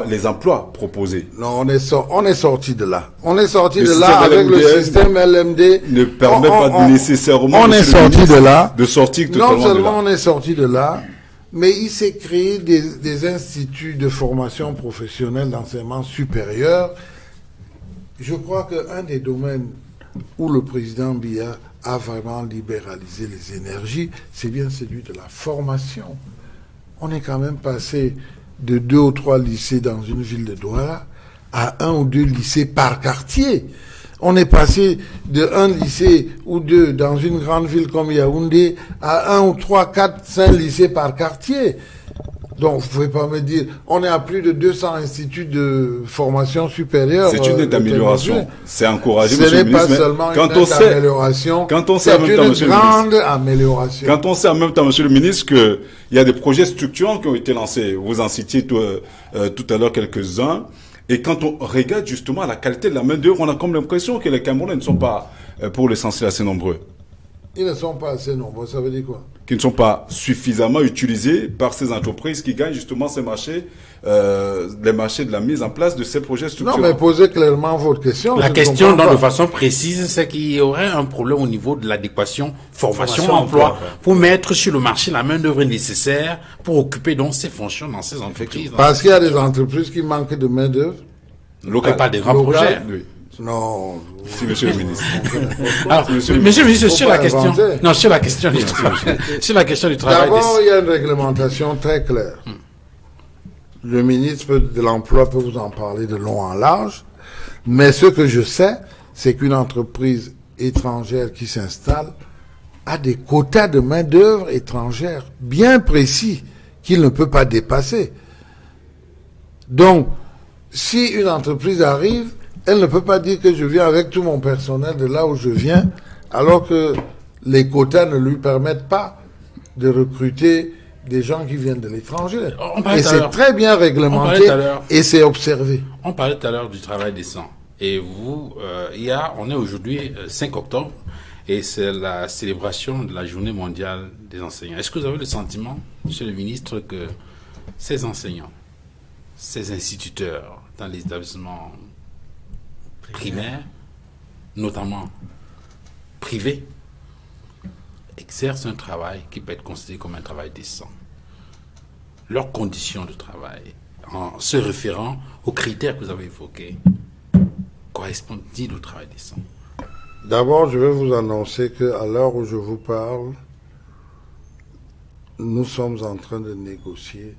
les emplois proposés. Non, on est sorti de là. On est sorti de là avec le système LMD. Ne permet pas nécessairement on est sorti de là. De sortir totalement non seulement de là. On est sorti de là, mais il s'est créé des instituts de formation professionnelle d'enseignement supérieur. Je crois qu'un des domaines où le président Biya a vraiment libéralisé les énergies, c'est bien celui de la formation. On est quand même passé de 2 ou 3 lycées dans une ville de Douala à 1 ou 2 lycées par quartier. On est passé de 1 lycée ou 2 dans une grande ville comme Yaoundé à 1 ou 3, 4, 5 lycées par quartier. Donc, vous ne pouvez pas me dire, on est à plus de 200 instituts de formation supérieure. C'est une nette amélioration. C'est encouragé, ce monsieur le n'est ministre. pas seulement une nette amélioration, c'est une grande amélioration. Quand on sait en même temps, monsieur le ministre, qu'il y a des projets structurants qui ont été lancés, vous en citiez tout à l'heure quelques-uns, et quand on regarde justement la qualité de la main-d'œuvre, on a comme l'impression que les Camerounais ne sont pas, pour l'essentiel, assez nombreux. Ils ne sont pas assez nombreux, ça veut dire quoi? Qui ne sont pas suffisamment utilisés par ces entreprises qui gagnent justement ces marchés, les marchés de la mise en place de ces projets structurants. Non, mais posez clairement votre question. La question, de façon précise, c'est qu'il y aurait un problème au niveau de l'adéquation formation-emploi pour mettre sur le marché la main-d'œuvre nécessaire pour occuper donc ces fonctions dans ces entreprises. Parce qu'il y a des entreprises qui manquent de main-d'œuvre. Local, pas des grands projets. Oui. Non. Si, monsieur le ministre. Alors, monsieur le ministre, sur la question. Non, sur la question du travail. Sur la question du travail. D'abord, il y a une réglementation très claire. Le ministre de l'Emploi peut vous en parler de long en large. Mais ce que je sais, c'est qu'une entreprise étrangère qui s'installe a des quotas de main-d'œuvre étrangère bien précis qu'il ne peut pas dépasser. Donc, si une entreprise arrive, elle ne peut pas dire que je viens avec tout mon personnel de là où je viens, alors que les quotas ne lui permettent pas de recruter des gens qui viennent de l'étranger. Et c'est très bien réglementé et c'est observé. On parlait tout à l'heure du travail décent. Et vous, on est aujourd'hui 5 octobre et c'est la célébration de la journée mondiale des enseignants. Est-ce que vous avez le sentiment, monsieur le ministre, que ces enseignants, ces instituteurs dans les établissements primaires, notamment privés, exercent un travail qui peut être considéré comme un travail décent? Leurs conditions de travail, en se référant aux critères que vous avez évoqués, correspondent-ils au travail décent? D'abord, je vais vous annoncer qu'à l'heure où je vous parle, nous sommes en train de négocier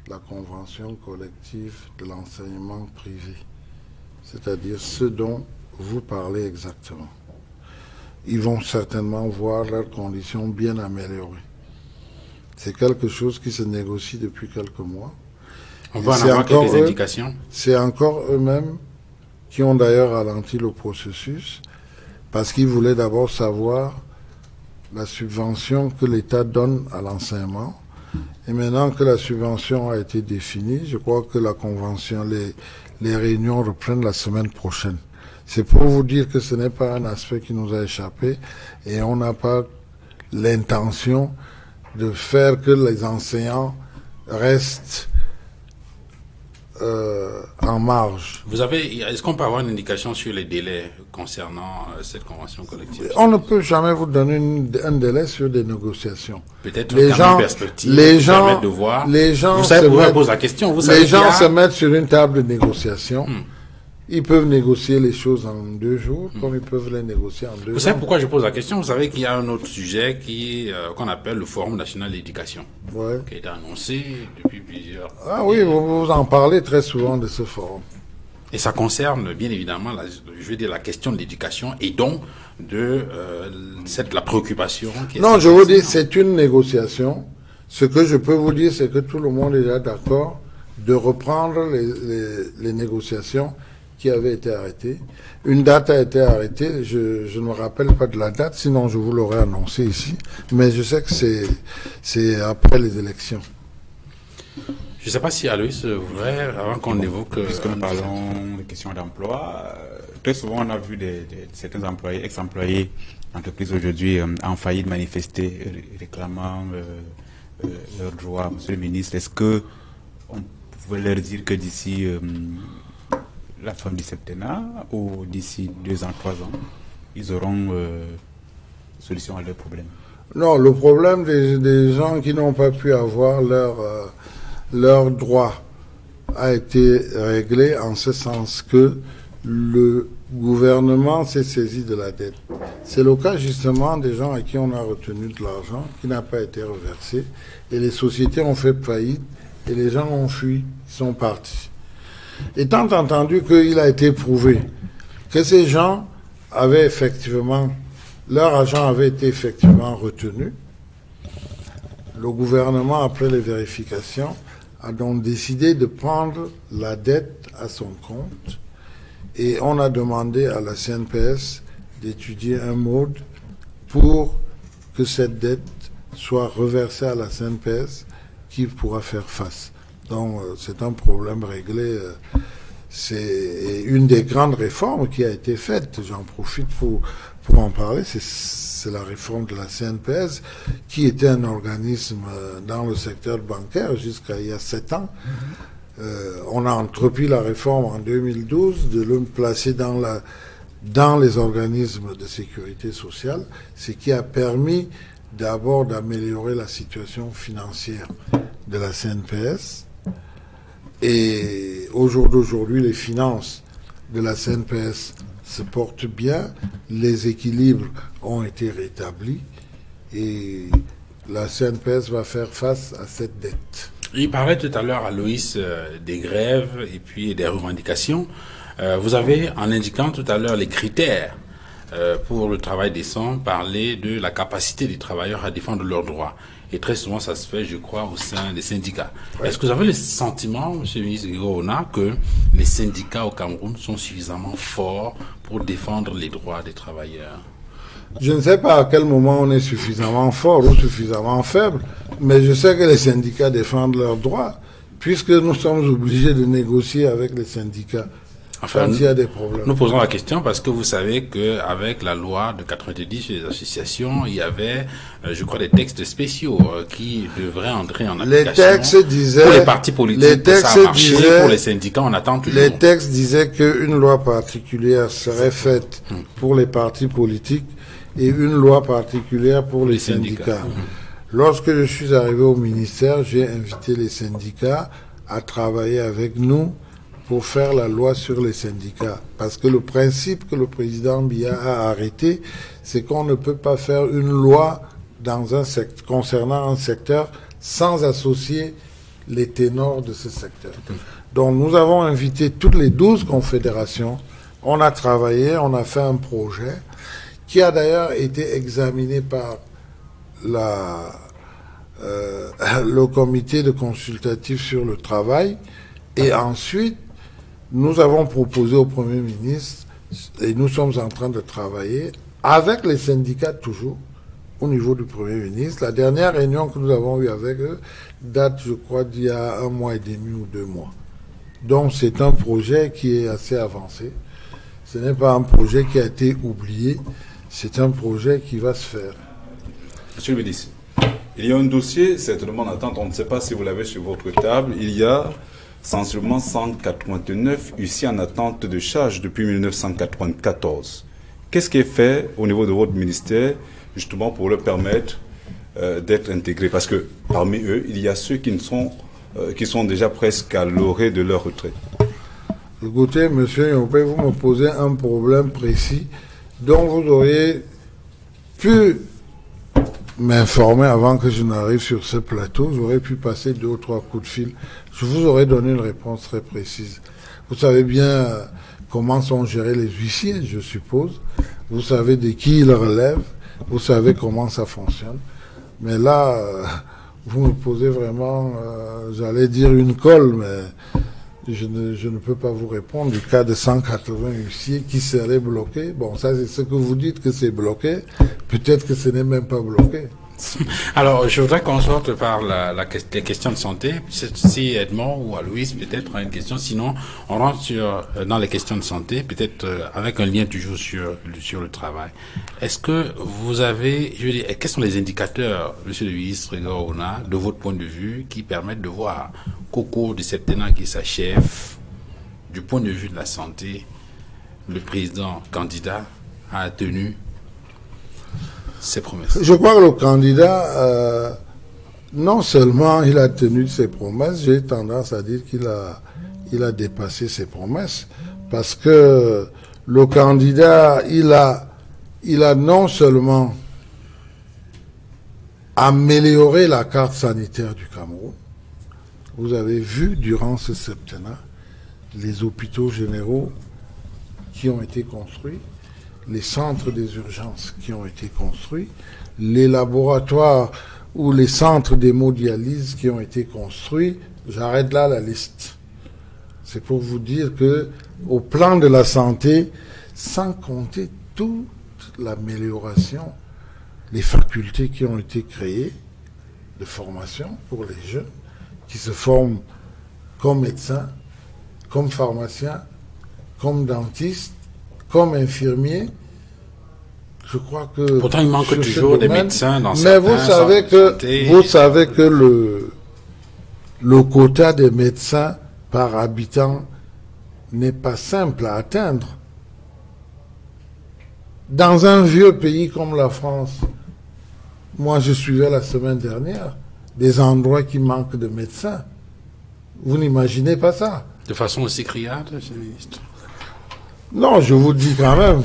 la convention collective de l'enseignement privé, c'est-à-dire ce dont vous parlez exactement. Ils vont certainement voir leurs conditions bien améliorées. C'est quelque chose qui se négocie depuis quelques mois. On va en avoir quelques indications. C'est encore eux-mêmes qui ont d'ailleurs ralenti le processus parce qu'ils voulaient d'abord savoir la subvention que l'État donne à l'enseignement. Et maintenant que la subvention a été définie, je crois que la convention, les réunions reprennent la semaine prochaine. C'est pour vous dire que ce n'est pas un aspect qui nous a échappé et on n'a pas l'intention de faire que les enseignants restent en marge. Est-ce qu'on peut avoir une indication sur les délais concernant cette convention collective? On ne peut jamais vous donner un délai sur des négociations. Peut-être une perspective permettre de voir. Vous savez pourquoi je pose la question. Les gens se mettent sur une table de négociation. Ils peuvent négocier les choses en 2 jours, comme ils peuvent les négocier en 2 ans. Vous savez pourquoi je pose la question? Vous savez qu'il y a un autre sujet qu'on appelle le Forum national d'éducation, qui a été annoncé depuis plusieurs... Ah oui, vous en parlez très souvent de ce forum. Et ça concerne bien évidemment, la question de l'éducation et donc de la préoccupation. Non, je vous dis, c'est une négociation. Ce que je peux vous dire, c'est que tout le monde est là d'accord de reprendre les négociations qui avait été arrêté. Une date a été arrêtée, je ne me rappelle pas de la date, sinon je vous l'aurais annoncé ici, mais je sais que c'est après les élections. Je ne sais pas si Aloïs voudrait, avant qu'on évoque... Puisque nous parlons de questions d'emploi, très souvent on a vu certains employés, ex-employés d'entreprises aujourd'hui en faillite manifester, réclamant leurs droits. Monsieur le ministre, est-ce que on pouvait leur dire que d'ici la fin du septennat ou d'ici 2 ans, 3 ans, ils auront solution à leurs problèmes? Non, le problème des gens qui n'ont pas pu avoir leurs droits a été réglé en ce sens que le gouvernement s'est saisi de la dette. C'est le cas justement des gens à qui on a retenu de l'argent qui n'a pas été reversé et les sociétés ont fait faillite et les gens ont fui, sont partis. Étant entendu qu'il a été prouvé que ces gens avaient effectivement, leur argent avait été effectivement retenu, le gouvernement, après les vérifications, a donc décidé de prendre la dette à son compte et on a demandé à la CNPS d'étudier un mode pour que cette dette soit reversée à la CNPS qui pourra faire face. Donc c'est un problème réglé. C'est une des grandes réformes qui a été faite. J'en profite pour en parler. C'est la réforme de la CNPS, qui était un organisme dans le secteur bancaire jusqu'à il y a 7 ans. On a entrepris la réforme en 2012 de le placer dans les organismes de sécurité sociale, ce qui a permis d'abord d'améliorer la situation financière de la CNPS. Et au jour d'aujourd'hui, les finances de la CNPS se portent bien, les équilibres ont été rétablis et la CNPS va faire face à cette dette. Il parlait tout à l'heure, Aloïs, des grèves et puis des revendications. Vous avez, en indiquant tout à l'heure les critères pour le travail décent, parlé de la capacité des travailleurs à défendre leurs droits. Et très souvent, ça se fait, je crois, au sein des syndicats. Ouais. Est-ce que vous avez le sentiment, M. le ministre Gregor-Onah, que les syndicats au Cameroun sont suffisamment forts pour défendre les droits des travailleurs? Je ne sais pas à quel moment on est suffisamment fort ou suffisamment faible, mais je sais que les syndicats défendent leurs droits, puisque nous sommes obligés de négocier avec les syndicats. Enfin, quand il y a des problèmes. Nous posons la question parce que vous savez qu'avec la loi de 90 sur les associations, il y avait, je crois, des textes spéciaux qui devraient entrer en application. Les textes disaient, pour les partis politiques, les textes ça a marché, pour les syndicats, on attend toujours. Les textes disaient qu'une loi particulière serait faite pour les partis politiques et une loi particulière pour les syndicats. Lorsque je suis arrivé au ministère, j'ai invité les syndicats à travailler avec nous pour faire la loi sur les syndicats. Parce que le principe que le président Biya a arrêté, c'est qu'on ne peut pas faire une loi concernant un secteur sans associer les ténors de ce secteur. Donc nous avons invité toutes les 12 confédérations, on a travaillé, on a fait un projet qui a d'ailleurs été examiné par le comité de consultatif sur le travail et ensuite nous avons proposé au Premier ministre, et nous sommes en train de travailler avec les syndicats toujours, au niveau du Premier ministre. La dernière réunion que nous avons eue avec eux date, je crois, d'il y a 1 mois et demi ou 2 mois. Donc c'est un projet qui est assez avancé. Ce n'est pas un projet qui a été oublié, c'est un projet qui va se faire. Monsieur le ministre, il y a un dossier, certainement en attente, on ne sait pas si vous l'avez sur votre table, il y a sensiblement 189 huissiers en attente de charge depuis 1994. Qu'est-ce qui est fait au niveau de votre ministère, justement, pour leur permettre d'être intégrés? Parce que parmi eux, il y a ceux qui sont déjà presque à l'orée de leur retraite. Écoutez, monsieur Yopé, vous me posez un problème précis dont vous auriez pu m'informer avant que je n'arrive sur ce plateau. J'aurais pu passer 2 ou 3 coups de fil. Je vous aurais donné une réponse très précise. Vous savez bien comment sont gérés les huissiers, je suppose. Vous savez de qui ils relèvent. Vous savez comment ça fonctionne. Mais là, vous me posez vraiment, j'allais dire une colle, mais je ne peux pas vous répondre du cas de 180 huissiers qui seraient bloqués. Bon, ça c'est ce que vous dites que c'est bloqué. Peut-être que ce n'est même pas bloqué. Alors, je voudrais qu'on sorte par les questions de santé. Si Edmond ou Aloïs peut-être a une question, sinon on rentre dans les questions de santé, peut-être avec un lien toujours sur le travail. Est-ce que vous avez, je veux dire, quels sont les indicateurs, Monsieur le ministre Gaona, de votre point de vue, qui permettent de voir qu'au cours du septennat qui s'achève, du point de vue de la santé, le président candidat a tenu ses promesses? Je crois que le candidat, non seulement il a tenu ses promesses, j'ai tendance à dire qu'il a dépassé ses promesses, parce que le candidat, il a non seulement amélioré la carte sanitaire du Cameroun. Vous avez vu durant ce septennat les hôpitaux généraux qui ont été construits, les centres des urgences qui ont été construits, les laboratoires ou les centres d'hémodialyse qui ont été construits. J'arrête là la liste. C'est pour vous dire que au plan de la santé, sans compter toute l'amélioration, les facultés qui ont été créées de formation pour les jeunes qui se forment comme médecins, comme pharmaciens, comme dentistes, comme infirmiers. Je crois que pourtant il manque toujours des médecins dans mais vous savez que le quota des médecins par habitant n'est pas simple à atteindre. Dans un vieux pays comme la France, moi je suivais la semaine dernière des endroits qui manquent de médecins. Vous n'imaginez pas ça. De façon aussi criarde, Monsieur le ministre? Non, je vous dis quand même,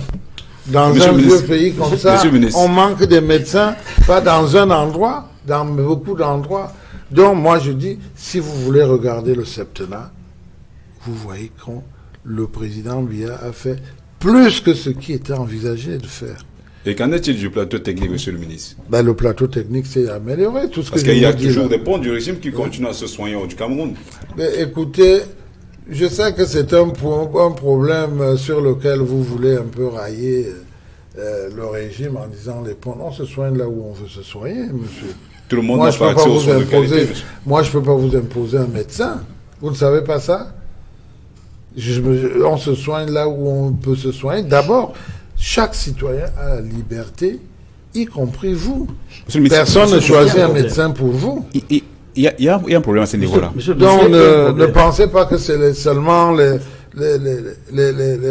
dans Monsieur un le vieux ministre, pays comme ça, on manque de médecins, pas dans un endroit, dans beaucoup d'endroits. Donc moi je dis, si vous voulez regarder le septennat, vous voyez que le président Biya a fait plus que ce qui était envisagé de faire. Et qu'en est-il du plateau technique, Monsieur le ministre? Ben, le plateau technique s'est amélioré. Tout ce Parce que qu'il y a je vous dis toujours là. des ponts du régime qui continuent à se soigner du Cameroun. Mais écoutez, je sais que c'est un problème sur lequel vous voulez un peu railler le régime en disant les ponts. On se soigne là où on veut se soigner, monsieur. Tout le monde Moi, n'a je pas peux pas accès aux vous soins de qualité, imposer. monsieur. Moi, je peux pas vous imposer un médecin. Vous ne savez pas ça? On se soigne là où on peut se soigner. D'abord, chaque citoyen a la liberté, y compris vous. Monsieur le ministre, Personne ne choisit un médecin pour vous. Il y a un problème à ce niveau-là. Donc, ne pensez pas que c'est seulement les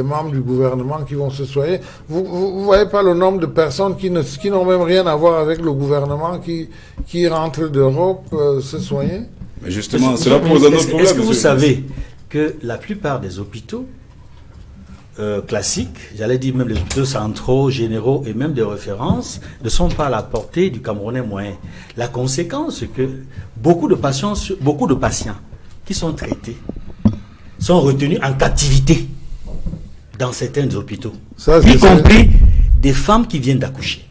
membres du gouvernement qui vont se soigner. Vous voyez pas le nombre de personnes qui n'ont même rien à voir avec le gouvernement qui rentrent d'Europe se soigner? Mais justement, cela pose un autre problème. Est-ce que vous monsieur le savez que la plupart des hôpitaux classiques, j'allais dire même les hôpitaux centraux, généraux et même des références, ne sont pas à la portée du Camerounais moyen. La conséquence, c'est que beaucoup de patients qui sont traités sont retenus en captivité dans certains hôpitaux, Ça, y compris des femmes qui viennent d'accoucher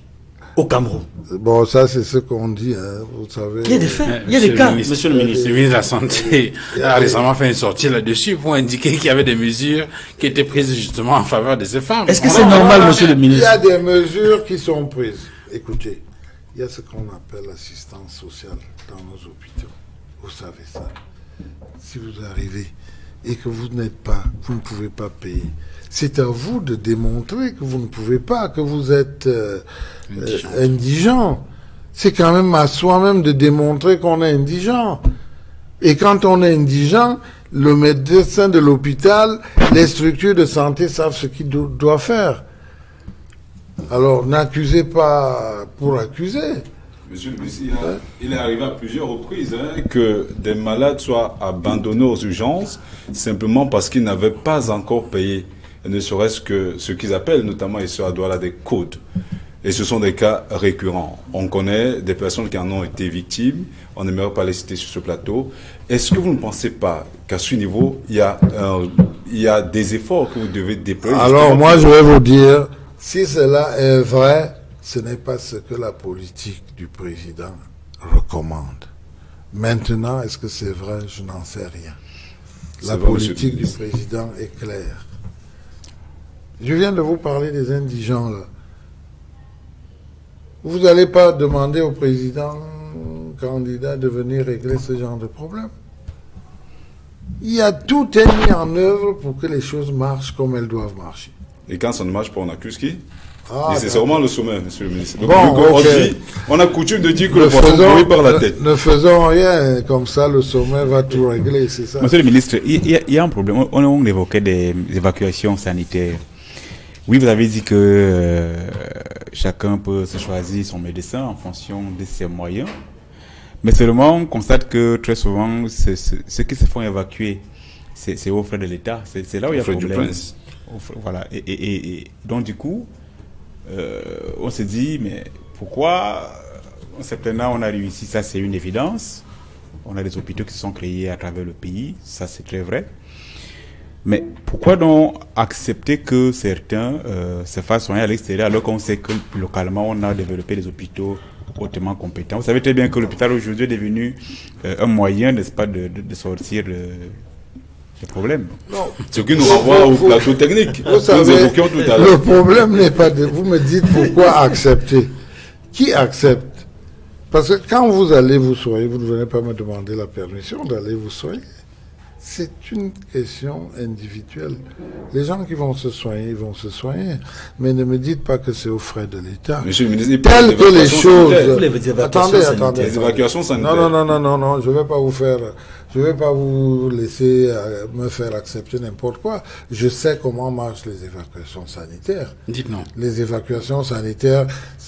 au Cameroun. Bon, ça, c'est ce qu'on dit, hein, vous savez. Il y a des faits, il y a des cas. Monsieur le ministre, le ministre de la Santé a récemment fait une sortie là-dessus pour indiquer qu'il y avait des mesures qui étaient prises justement en faveur de ces femmes. Est-ce que c'est normal, monsieur le Il y ministre? a des mesures qui sont prises. Écoutez, il y a ce qu'on appelle l'assistance sociale dans nos hôpitaux. Vous savez ça. Si vous arrivez et que vous ne pouvez pas payer, c'est à vous de démontrer que vous ne pouvez pas, que vous êtes indigent. C'est quand même à soi-même de démontrer qu'on est indigent. Et quand on est indigent, le médecin de l'hôpital, les structures de santé savent ce qu'ils doivent faire. Alors, n'accusez pas pour accuser. Monsieur le ministre, il est arrivé à plusieurs reprises que des malades soient abandonnés aux urgences simplement parce qu'ils n'avaient pas encore payé, ne serait-ce que ce qu'ils appellent, notamment ici à Douala, des codes. Et ce sont des cas récurrents. On connaît des personnes qui en ont été victimes. On n'aimerait pas les citer sur ce plateau. Est-ce que vous ne pensez pas qu'à ce niveau, il y a des efforts que vous devez déployer? Alors, moi, je vais vous dire, si cela est vrai, ce n'est pas ce que la politique du président recommande. Maintenant, est-ce que c'est vrai? Je n'en sais rien. La politique du président est claire. Je viens de vous parler des indigents, là. Vous n'allez pas demander au président candidat de venir régler ce genre de problème. Il y a tout est mis en œuvre pour que les choses marchent comme elles doivent marcher. Et quand ça ne marche pas, on accuse qui? Ah, c'est vraiment le sommet, monsieur le ministre. Donc, bon, on a coutume de dire que le poisson pourrit par la tête. Ne faisons rien, comme ça le sommet va tout régler, c'est ça. Monsieur le ministre, il y a un problème. On évoquait des évacuations sanitaires. Oui, vous avez dit que chacun peut se choisir son médecin en fonction de ses moyens. Mais seulement, on constate que très souvent, ceux qui se font évacuer, c'est aux frais de l'État. C'est là où il y a problème. Voilà. Et donc, du coup, on se dit, mais pourquoi, en certains ans, on a réussi, ça c'est une évidence. On a des hôpitaux qui se sont créés à travers le pays, ça c'est très vrai. Mais pourquoi donc accepter que certains se fassent soigner à l'extérieur alors qu'on sait que localement on a développé des hôpitaux hautement compétents? Vous savez très bien que l'hôpital aujourd'hui est devenu un moyen, n'est-ce pas, de sortir des problèmes. Non. Ce qui nous renvoie au plateau technique. Vous savez, le problème n'est pas de... Vous me dites pourquoi accepter. Qui accepte? Parce que quand vous allez vous soigner, vous ne venez pas me demander la permission d'aller vous soigner. C'est une question individuelle. Les gens qui vont se soigner, ils vont se soigner. Mais ne me dites pas que c'est aux frais de l'État. Monsieur le ministre, tel que les choses... Attendez. Les évacuations sanitaires. Non, je vais pas vous laisser me faire accepter n'importe quoi. Je sais comment marchent les évacuations sanitaires. Dites-nous. Les évacuations sanitaires,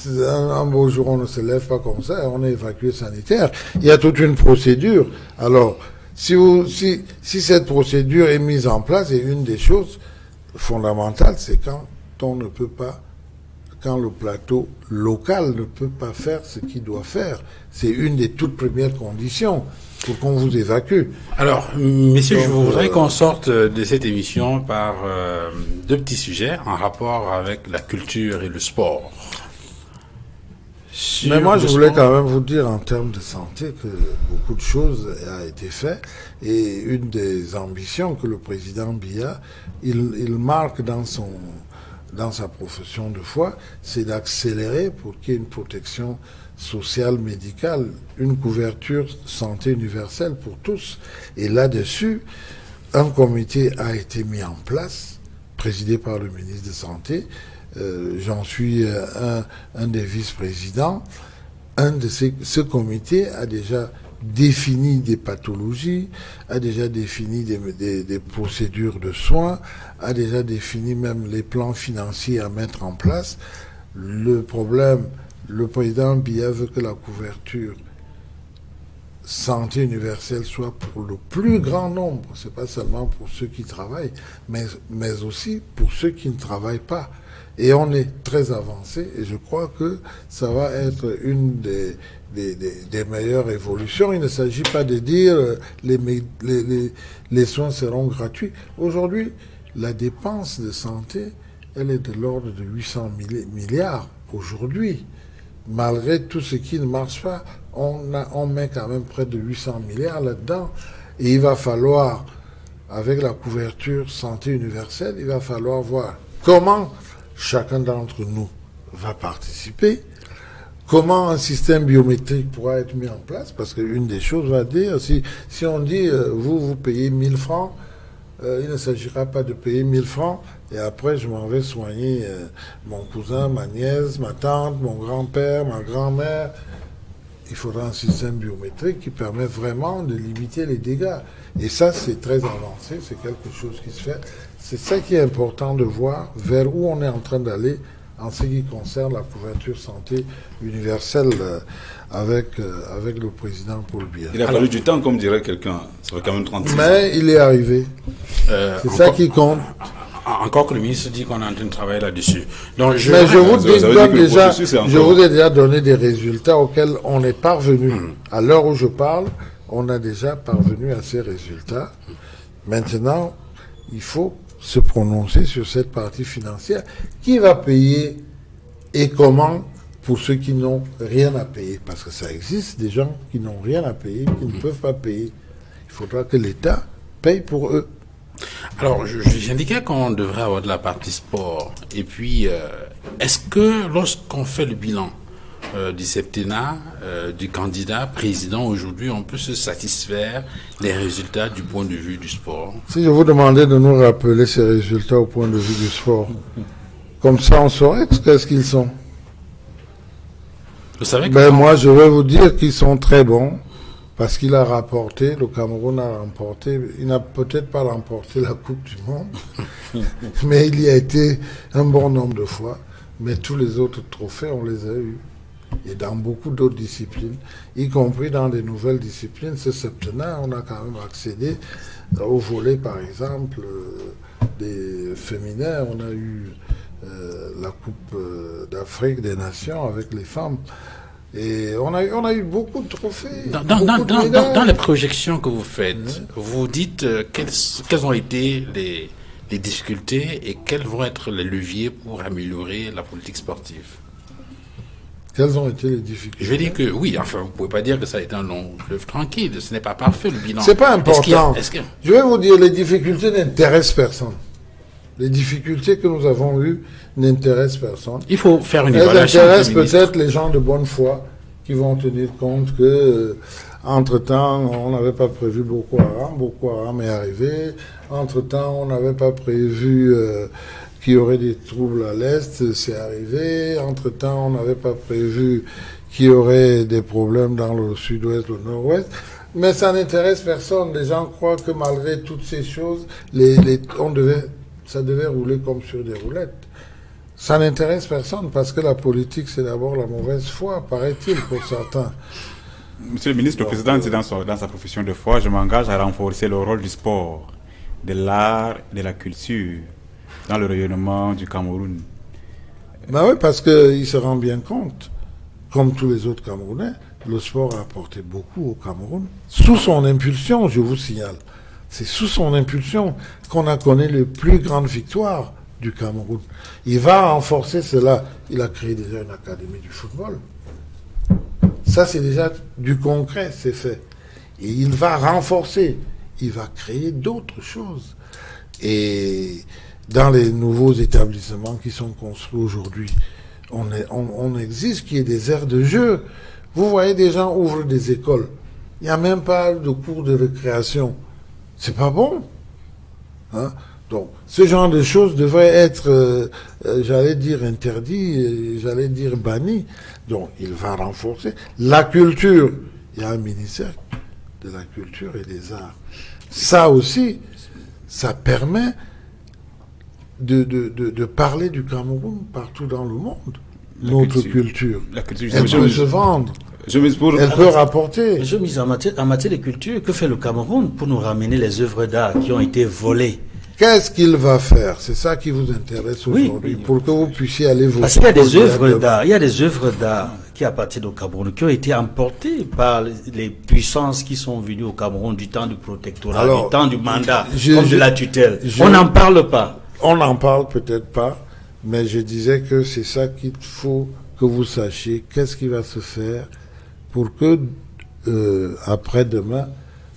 un beau jour, on ne se lève pas comme ça, on est évacué sanitaire. Il y a toute une procédure. Alors, si cette procédure est mise en place, et une des choses fondamentales, c'est quand le plateau local ne peut pas faire ce qu'il doit faire. C'est une des toutes premières conditions pour qu'on vous évacue. Alors, messieurs, je voudrais qu'on sorte de cette émission par deux petits sujets en rapport avec la culture et le sport. Mais moi, je voulais quand même vous dire en termes de santé que beaucoup de choses a été fait, et une des ambitions que le président Biya, il marque dans sa profession de foi, c'est d'accélérer pour qu'il y ait une protection sociale, médicale, une couverture santé universelle pour tous. Et là-dessus, un comité a été mis en place, présidé par le ministre de Santé. J'en suis un des vice-présidents. Ce comité a déjà défini des pathologies, a déjà défini des procédures de soins, a déjà défini même les plans financiers à mettre en place. Le problème, le président Biya veut que la couverture santé universelle soit pour le plus grand nombre. C'est pas seulement pour ceux qui travaillent, mais aussi pour ceux qui ne travaillent pas. Et on est très avancé, et je crois que ça va être une des meilleures évolutions. Il ne s'agit pas de dire les soins seront gratuits. Aujourd'hui, la dépense de santé, elle est de l'ordre de 800 milliards aujourd'hui. Malgré tout ce qui ne marche pas, on met quand même près de 800 milliards là-dedans. Et il va falloir, avec la couverture santé universelle, il va falloir voir comment chacun d'entre nous va participer, comment un système biométrique pourra être mis en place, parce qu'une des choses va dire, si on dit, vous payez 1000 francs, il ne s'agira pas de payer 1000 francs, et après je m'en vais soigner mon cousin, ma nièce, ma tante, mon grand-père, ma grand-mère. Il faudra un système biométrique qui permet vraiment de limiter les dégâts. Et ça, c'est très avancé, c'est quelque chose qui se fait. C'est ça qui est important de voir vers où on est en train d'aller en ce qui concerne la couverture santé universelle avec le président Paul Biya. Il a fallu du temps, comme dirait quelqu'un. Ça fait quand même 36 ans. Mais il est arrivé. C'est ça qui compte. Encore que le ministre dit qu'on est en train de travailler là-dessus. Donc, je vous ai déjà donné des résultats auxquels on est parvenu. À l'heure où je parle, on a déjà parvenu à ces résultats. Maintenant, il faut se prononcer sur cette partie financière. Qui va payer et comment pour ceux qui n'ont rien à payer? Parce que ça existe des gens qui n'ont rien à payer, qui ne peuvent pas payer. Il faudra que l'État paye pour eux. Alors, j'indiquais qu'on devrait avoir de la partie sport. Et puis, est-ce que lorsqu'on fait le bilan du septennat du candidat président aujourd'hui, on peut se satisfaire des résultats du point de vue du sport? Si je vous demandais de nous rappeler ces résultats au point de vue du sport, comme ça on saurait qu'est-ce qu'ils sont. Vous savez Ben moi je vais vous dire qu'ils sont très bons parce qu'il a rapporté, le Cameroun a remporté, il n'a peut-être pas remporté la Coupe du Monde, mais il y a été un bon nombre de fois, mais tous les autres trophées on les a eus. Et dans beaucoup d'autres disciplines, y compris dans des nouvelles disciplines, ce septennat, on a quand même accédé au volley par exemple, des féminins, on a eu la Coupe d'Afrique des Nations avec les femmes. Et on a eu beaucoup de trophées. Dans les projections que vous faites, vous dites quelles ont été les difficultés et quels vont être les leviers pour améliorer la politique sportive. Quelles ont été les difficultés? Je vais dire que oui, enfin, vous pouvez pas dire que ça a été un long fleuve tranquille. Ce n'est pas parfait, le bilan. C'est pas important. Est-ce Je vais vous dire, les difficultés n'intéressent personne. Les difficultés que nous avons eues n'intéressent personne. Il faut faire une Elles évaluation. intéressent peut-être les gens de bonne foi qui vont tenir compte que, entre-temps, on n'avait pas prévu Boko Haram. Boko Haram est arrivé. Entre-temps, on n'avait pas prévu qu'il y aurait des troubles à l'Est. C'est arrivé. Entre-temps, on n'avait pas prévu qu'il y aurait des problèmes dans le sud-ouest, le nord-ouest. Mais ça n'intéresse personne. Les gens croient que malgré toutes ces choses, ça devait rouler comme sur des roulettes. Ça n'intéresse personne parce que la politique, c'est d'abord la mauvaise foi, paraît-il, pour certains. Monsieur le ministre, le président dit dans sa profession de foi, je m'engage à renforcer le rôle du sport, de l'art, de la culture dans le rayonnement du Cameroun. Ben oui, parce qu'il se rend bien compte, comme tous les autres Camerounais, le sport a apporté beaucoup au Cameroun, sous son impulsion, je vous signale. C'est sous son impulsion qu'on a connu les plus grandes victoires du Cameroun. Il va renforcer cela. Il a créé déjà une académie du football. Ça, c'est déjà du concret, c'est fait. Et il va renforcer. Il va créer d'autres choses. Et dans les nouveaux établissements qui sont construits aujourd'hui, on exige qu'il y ait des aires de jeu. Vous voyez, des gens ouvrent des écoles. Il n'y a même pas de cours de récréation. C'est pas bon. Hein? Donc, ce genre de choses devrait être, j'allais dire, interdit, j'allais dire banni. Donc, il va renforcer. La culture, il y a un ministère de la culture et des arts. Ça aussi, ça permet de parler du Cameroun partout dans le monde. Notre culture. La culture, Elle peut se vendre. Elle peut rapporter. Je mise en matière de culture, que fait le Cameroun pour nous ramener les œuvres d'art qui ont été volées? Qu'est-ce qu'il va faire? C'est ça qui vous intéresse aujourd'hui, Oui. pour que vous puissiez aller voter. Parce qu'il y a des œuvres d'art, qui appartiennent au Cameroun, qui ont été emportées par les puissances qui sont venues au Cameroun du temps du protectorat, Alors, du temps du mandat, comme de la tutelle. je- On n'en parle pas. On n'en parle peut-être pas, mais je disais que c'est ça qu'il faut que vous sachiez. Qu'est-ce qui va se faire pour que, après-demain,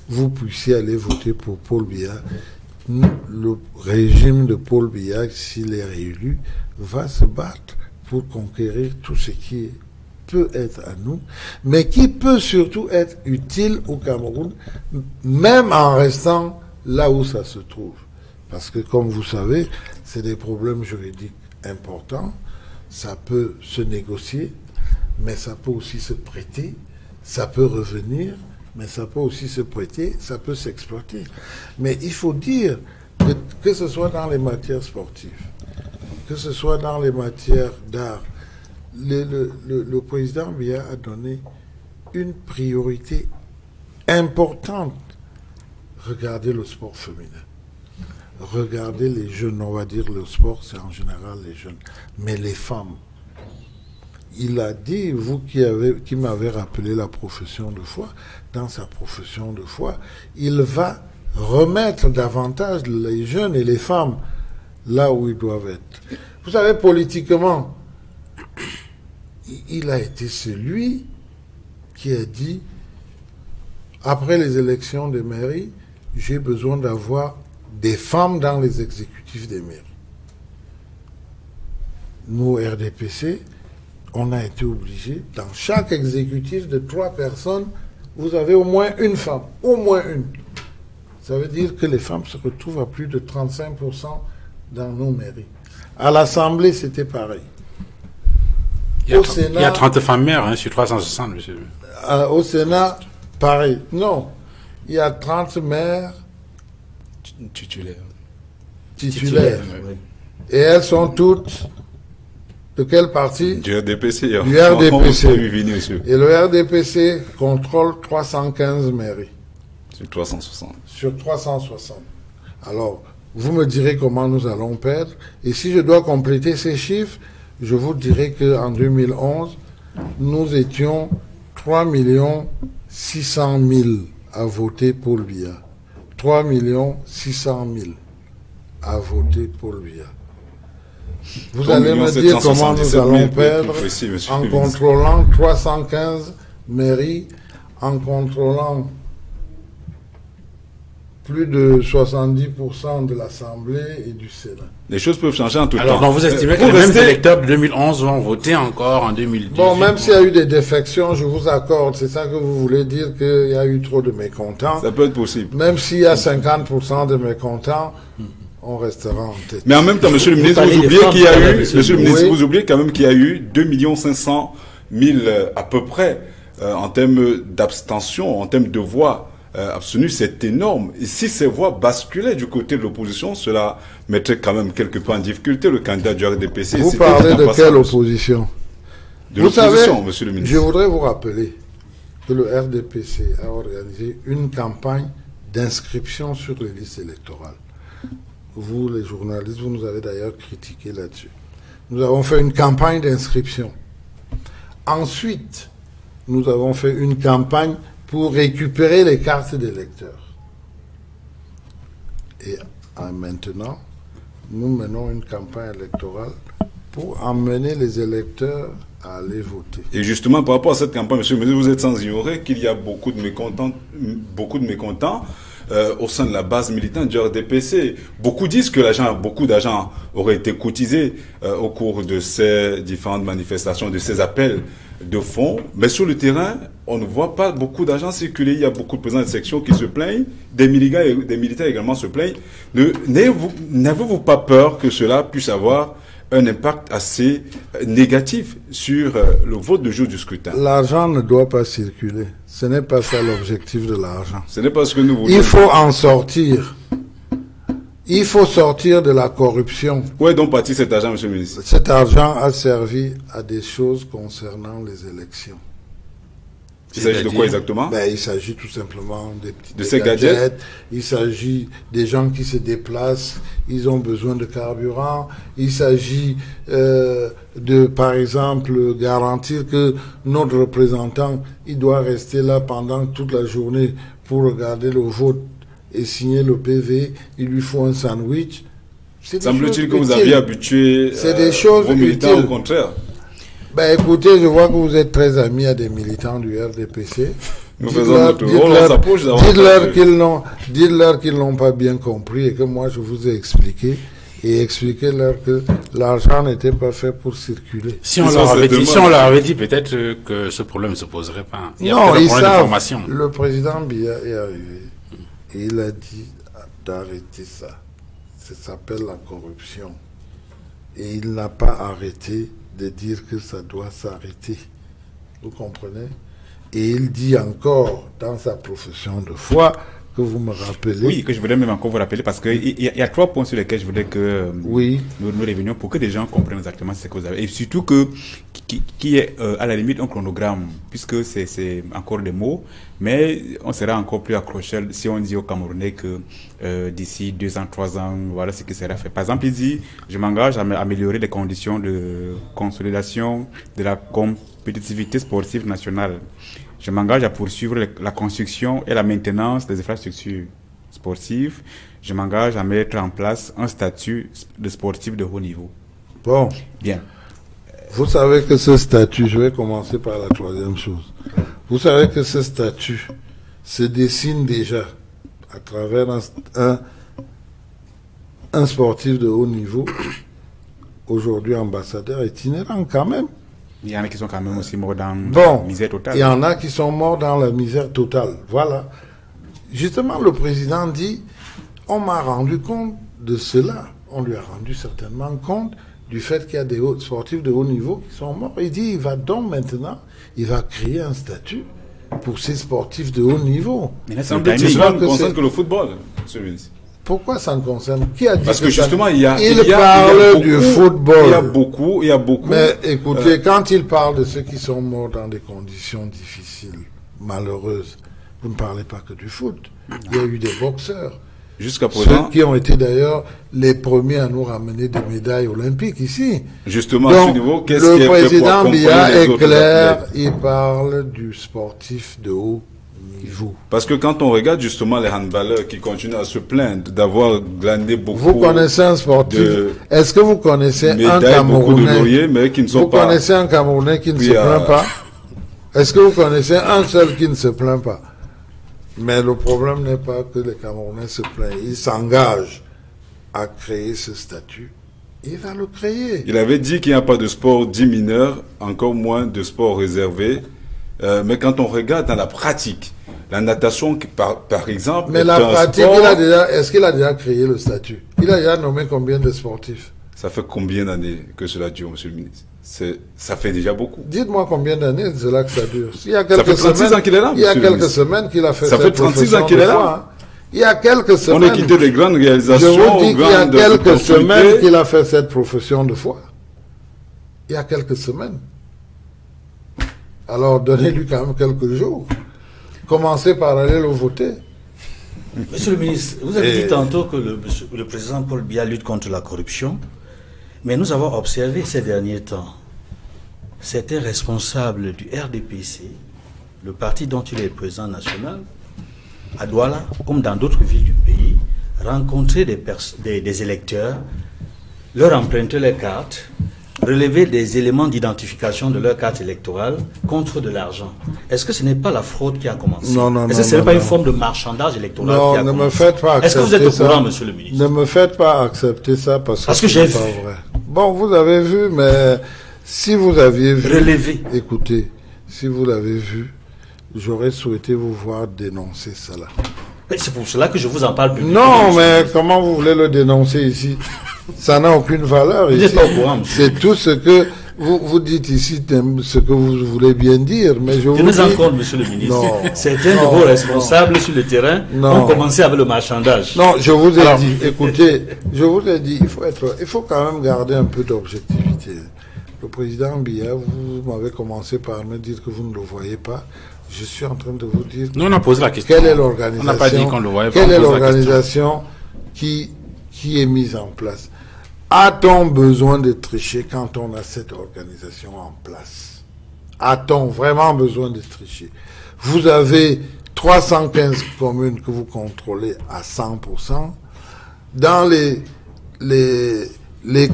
vous puissiez aller voter pour Paul Biya. Le régime de Paul Biya, s'il est réélu, va se battre pour conquérir tout ce qui peut être à nous, mais qui peut surtout être utile au Cameroun, même en restant là où ça se trouve. Parce que, comme vous savez, c'est des problèmes juridiques importants. Ça peut se négocier, mais ça peut aussi se prêter. Ça peut revenir, mais ça peut aussi se prêter, ça peut s'exploiter. Mais il faut dire que ce soit dans les matières sportives, que ce soit dans les matières d'art, le président Biya a donné une priorité importante. Regardez le sport féminin. Regardez les jeunes, on va dire le sport, c'est en général les jeunes, mais les femmes. Il a dit, vous qui m'avez rappelé la profession de foi, dans sa profession de foi, il va remettre davantage les jeunes et les femmes là où ils doivent être. Vous savez, politiquement, il a été celui qui a dit, après les élections de mairie, j'ai besoin d'avoir des femmes dans les exécutifs des mairies. Nous, RDPC, on a été obligé, dans chaque exécutif de 3 personnes, vous avez au moins une femme, au moins une. Ça veut dire que les femmes se retrouvent à plus de 35% dans nos mairies. À l'Assemblée, c'était pareil. Il y a 30 femmes maires hein, sur 360, monsieur. Au Sénat, pareil. Non, il y a 30 maires Titulaire. Oui. Et elles sont toutes de quel parti? Du RDPC. Du RDPC. Et le RDPC contrôle 315 mairies. Sur 360. Sur 360. Alors, vous me direz comment nous allons perdre. Et si je dois compléter ces chiffres, je vous dirai qu'en 2011, nous étions 3 600 000 à voter Paul Biya. 3 600 000 à voter Paul Biya. Vous allez me dire comment nous allons perdre en contrôlant 315 mairies, en contrôlant plus de 70% de l'Assemblée et du Sénat. Les choses peuvent changer en tout temps. Alors, donc vous estimez que les mêmes électeurs de 2011 vont voter encore en 2018? Bon, même s'il y a eu des défections, je vous accorde. C'est ça que vous voulez dire qu'il y a eu trop de mécontents. Ça peut être possible. Même s'il y a 50% de mécontents, on restera en tête. Mais en même temps, monsieur le ministre, vous oubliez qu'il y a eu, monsieur le ministre, vous oubliez quand même qu'il y a eu 2 500 000 à peu près en termes d'abstention, en termes de voix. Abstenu, c'est énorme. Et si ces voix basculaient du côté de l'opposition, cela mettrait quand même quelque peu en difficulté le candidat du RDPC. Vous parlez de quelle opposition? De l'opposition, monsieur le ministre. Je voudrais vous rappeler que le RDPC a organisé une campagne d'inscription sur les listes électorales. Vous, les journalistes, vous nous avez d'ailleurs critiqué là-dessus. Nous avons fait une campagne d'inscription. Ensuite, nous avons fait une campagne pour récupérer les cartes d'électeurs. Et maintenant, nous menons une campagne électorale pour emmener les électeurs à aller voter. Et justement, par rapport à cette campagne, monsieur le ministre, vous êtes sans ignorer qu'il y a beaucoup de mécontents au sein de la base militante du RDPC. Beaucoup disent que beaucoup d'agents auraient été cotisés au cours de ces différentes manifestations, de ces appels de fonds, mais sur le terrain, on ne voit pas beaucoup d'agents circuler. Il y a beaucoup de présidents de section qui se plaignent, des militaires également se plaignent. N'avez-vous pas peur que cela puisse avoir un impact assez négatif sur le vote de jour du scrutin? L'argent ne doit pas circuler. Ce n'est pas ça l'objectif de l'argent. Ce n'est pas ce que nous voulons. Il faut en sortir. Il faut sortir de la corruption. Où est donc parti cet argent, monsieur le ministre? Cet argent a servi à des choses concernant les élections. Il s'agit de quoi exactement? Il s'agit tout simplement de ces gadgets. Il s'agit des gens qui se déplacent, ils ont besoin de carburant. Il s'agit de, par exemple, garantir que notre représentant, il doit rester là pendant toute la journée pour regarder le vote et signer le PV. Il lui faut un sandwich. Semble-t-il que vous aviez habitué vos militants utiles. Au contraire? Écoutez, je vois que vous êtes très amis à des militants du RDPC. Nous faisons notre rôle, on s'approche dites-leur qu'ils n'ont pas bien compris et que moi je vous ai expliqué. Et expliquez-leur que l'argent n'était pas fait pour circuler. Si on leur avait dit peut-être que ce problème ne se poserait pas. Non, ils savent. Le président Biya est arrivé et il a dit d'arrêter ça. Ça s'appelle la corruption. Et il n'a pas arrêté de dire que ça doit s'arrêter. Vous comprenez? Et il dit encore dans sa profession de foi que vous me rappelez. Oui, que je voudrais même encore vous rappeler parce qu'il y a 3 points sur lesquels je voudrais que nous revenions pour que les gens comprennent exactement ce que vous avez. Et surtout qui est à la limite un chronogramme, puisque c'est encore des mots, mais on sera encore plus accroché si on dit aux Camerounais que d'ici 2 ans, 3 ans, voilà ce qui sera fait. Par exemple, il dit, je m'engage à améliorer les conditions de consolidation de la compétitivité sportive nationale. Je m'engage à poursuivre la construction et la maintenance des infrastructures sportives. Je m'engage à mettre en place un statut de sportif de haut niveau. Bon. Bien. Vous savez que ce statut, je vais commencer par la 3e chose. Vous savez que ce statut se dessine déjà à travers un sportif de haut niveau, aujourd'hui ambassadeur itinérant quand même. Il y en a qui sont quand même aussi morts dans Bon, la misère totale. il y en a qui sont morts dans la misère totale. Voilà. Justement, le président dit, on m'a rendu compte de cela. On lui a rendu certainement compte du fait qu'il y a des sportifs de haut niveau qui sont morts. Il dit, il va donc maintenant, il va créer un statut pour ces sportifs de haut niveau. Mais là, Semble-t-il que cela ne concerne que le football, monsieur le ministre. Pourquoi ça ne concerne? Qui a dit Parce que justement, il parle beaucoup, du football. Il y a beaucoup. Mais écoutez, quand il parle de ceux qui sont morts dans des conditions difficiles, malheureuses, vous ne parlez pas que du foot. Il y a eu des boxeurs. Jusqu'à présent, Ceux qui ont été d'ailleurs les premiers à nous ramener des médailles olympiques ici. justement, Donc, à ce niveau, qu'est-ce qui le est fait pour président accompagner Biya les est autres clair, athlètes? il parle du sportif de haut niveau. Parce que quand on regarde justement les handballeurs qui continuent à se plaindre d'avoir glandé beaucoup Vous connaissez un sportif? de Est-ce que vous connaissez un médailles, beaucoup de Camerounais? lauriers, mais qui ne sont Vous pas... connaissez un Camerounais qui ne Puis, se plaint pas? Est-ce que vous connaissez un seul qui ne se plaint pas? Mais le problème n'est pas que les Camerounais se plaignent. Ils s'engagent à créer ce statut. Il va le créer. Il avait dit qu'il n'y a pas de sport dit mineur, encore moins de sport réservé. Mais quand on regarde dans la pratique, la natation, par exemple, Mais est la un pratique, sport... est-ce qu'il a déjà créé le statut? Il a déjà nommé combien de sportifs? Ça fait combien d'années que cela dure, monsieur le ministre? Ça fait déjà beaucoup. Dites-moi combien d'années c'est là que ça dure. Il y a Ça fait quelques 36 semaines, ans qu'il est là, il y a monsieur le quelques ministre. semaines qu'il a fait Ça cette fait 36 ans profession qu'il de est là. foi, hein. Il y a quelques On semaines. a quitté les grandes Je réalisations, vous dis qu'il y a grandes quelques semaines opportunités. qu'il a fait cette profession de foi. Il y a quelques semaines. Alors donnez-lui quand même quelques jours. Commencez par aller le voter. Monsieur le ministre, vous avez dit tantôt que le président Paul Biya lutte contre la corruption, mais nous avons observé ces derniers temps certains responsables du RDPC, le parti dont il est le président national, à Douala, comme dans d'autres villes du pays, rencontrer des électeurs, leur emprunter les cartes, relever des éléments d'identification de leur carte électorale contre de l'argent. Est-ce que ce n'est pas la fraude qui a commencé? Non, non, Est-ce non, que ce n'est non, pas non. une forme de marchandage électoral Non, qui a ne commencé? me faites pas accepter ça. Est-ce que vous êtes au courant, monsieur le ministre? Ne me faites pas accepter ça parce Parce que que c'est j'ai pas vu. vrai. Bon, vous avez vu, mais si vous aviez vu... Relevé. Écoutez, si vous l'avez vu, j'aurais souhaité vous voir dénoncer cela. Mais c'est pour cela que je vous en parle publiquement. Non, monsieur le mais ministre. comment vous voulez le dénoncer ici? Ça n'a aucune valeur Vous ici. n'êtes pas au courant, monsieur. C'est tout ce que vous dites ici, ce que vous voulez bien dire, mais je vous Tenez en dis... compte, monsieur le ministre. Non. Certains de Non, vos responsables sur le terrain Non. ont commencé avec le marchandage. Non, je vous ai dit, écoutez, je vous ai dit, il faut quand même garder un peu d'objectivité. Le président Biya, vous m'avez commencé par me dire que vous ne le voyez pas. Je suis en train de vous dire Nous, on a posé la question. quelle est On n'a pas dit l'organisation, qu'on le voyait pas. quelle on est pose la question. l'organisation qui est mise en place. A-t-on besoin de tricher quand on a cette organisation en place? A-t-on vraiment besoin de tricher? Vous avez 315 communes que vous contrôlez à 100%. Dans les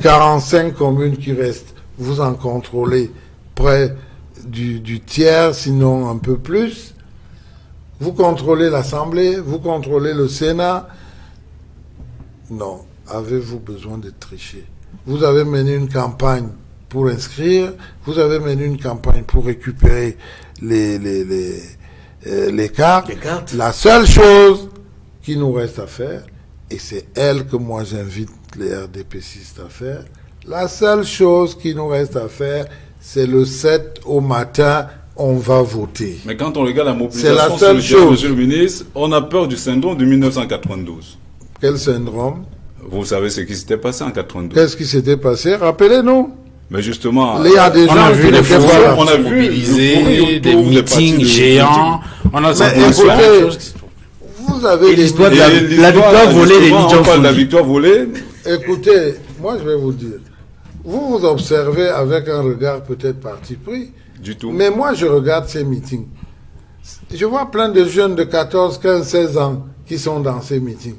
45 communes qui restent, vous en contrôlez près du tiers, sinon un peu plus. Vous contrôlez l'Assemblée, vous contrôlez le Sénat. Non. Avez-vous besoin de tricher? Vous avez mené une campagne pour inscrire, vous avez mené une campagne pour récupérer les cartes. Les cartes. La seule chose qui nous reste à faire, et c'est elle que moi j'invite les RDPCistes à faire, la seule chose qui nous reste à faire, c'est le 7 au matin, on va voter. Mais quand on regarde la C'est mobilisation la sur seule le terrain, chose. monsieur le ministre, on a peur du syndrome de 1992. Quel syndrome? Vous savez ce qui s'était passé en 92. Qu'est-ce qui s'était passé? Rappelez-nous. Mais justement, Il y a des On gens a qui vu les n'étaient forces pas là. on a vu mobilisées, le bruit des autour des partis meetings de géants. On a Mais l'impression écoutez, que- vous avez Et des l'histoire de milliers- la victoire volée des justement, Lidjan on parle de la Fondi. victoire volée. Écoutez, moi je vais vous dire, vous vous observez avec un regard peut-être parti pris, Du tout. mais moi je regarde ces meetings. Je vois plein de jeunes de 14, 15, 16 ans qui sont dans ces meetings.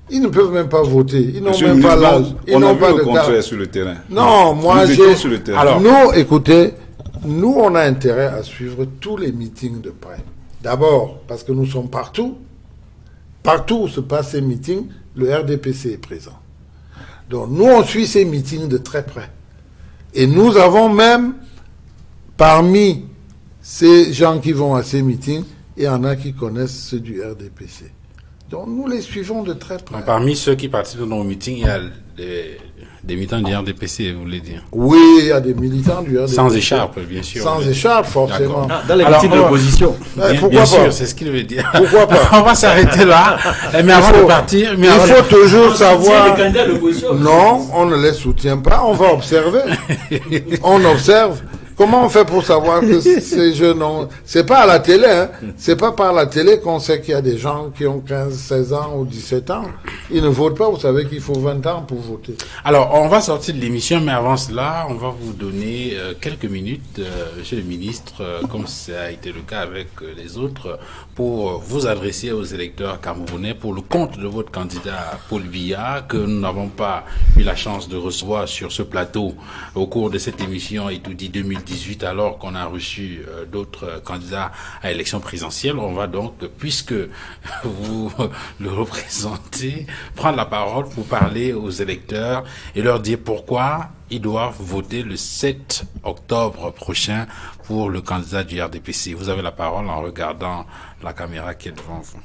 Ils ne peuvent même pas voter, ils n'ont Monsieur le même pas ministre, l'âge, ils on a n'ont vu pas le de contraire carte. sur le terrain. Non, moi Nous étions j'ai... sur le terrain. Alors, Nous, écoutez, nous on a intérêt à suivre tous les meetings de près. D'abord, parce que nous sommes partout. Partout où se passent ces meetings, le RDPC est présent. Donc nous, on suit ces meetings de très près. Et nous avons même Parmi ces gens qui vont à ces meetings, il y en a qui connaissent ceux du RDPC. Donc nous les suivons de très près. Parmi ceux qui participent dans nos meetings, il y a des militants du RDPC, vous voulez dire? Oui, il y a des militants du RDPC. Sans écharpe, bien sûr. Sans écharpe, forcément. Dans les meetings de l'opposition. Pourquoi Bien pas? sûr, c'est ce qu'il veut dire. Pourquoi pas? On va s'arrêter là. Mais avant de partir... Il faut toujours savoir... Les candidats de l'opposition. Non, on ne les soutient pas, on va observer. On observe. Comment on fait pour savoir que ces jeunes ont... C'est pas à la télé, hein. C'est pas par la télé qu'on sait qu'il y a des gens qui ont 15, 16 ans ou 17 ans. Ils ne votent pas, vous savez qu'il faut 20 ans pour voter. Alors, on va sortir de l'émission, mais avant cela, on va vous donner quelques minutes, monsieur le ministre, comme ça a été le cas avec les autres, pour vous adresser aux électeurs camerounais pour le compte de votre candidat Paul Biya, que nous n'avons pas eu la chance de recevoir sur ce plateau au cours de cette émission Étoudi 2018, alors qu'on a reçu d'autres candidats à l'élection présidentielle. On va donc, puisque vous le représentez, prendre la parole pour parler aux électeurs et leur dire pourquoi ils doivent voter le 7 octobre prochain pour le candidat du RDPC. Vous avez la parole en regardant la caméra qui est devant vous.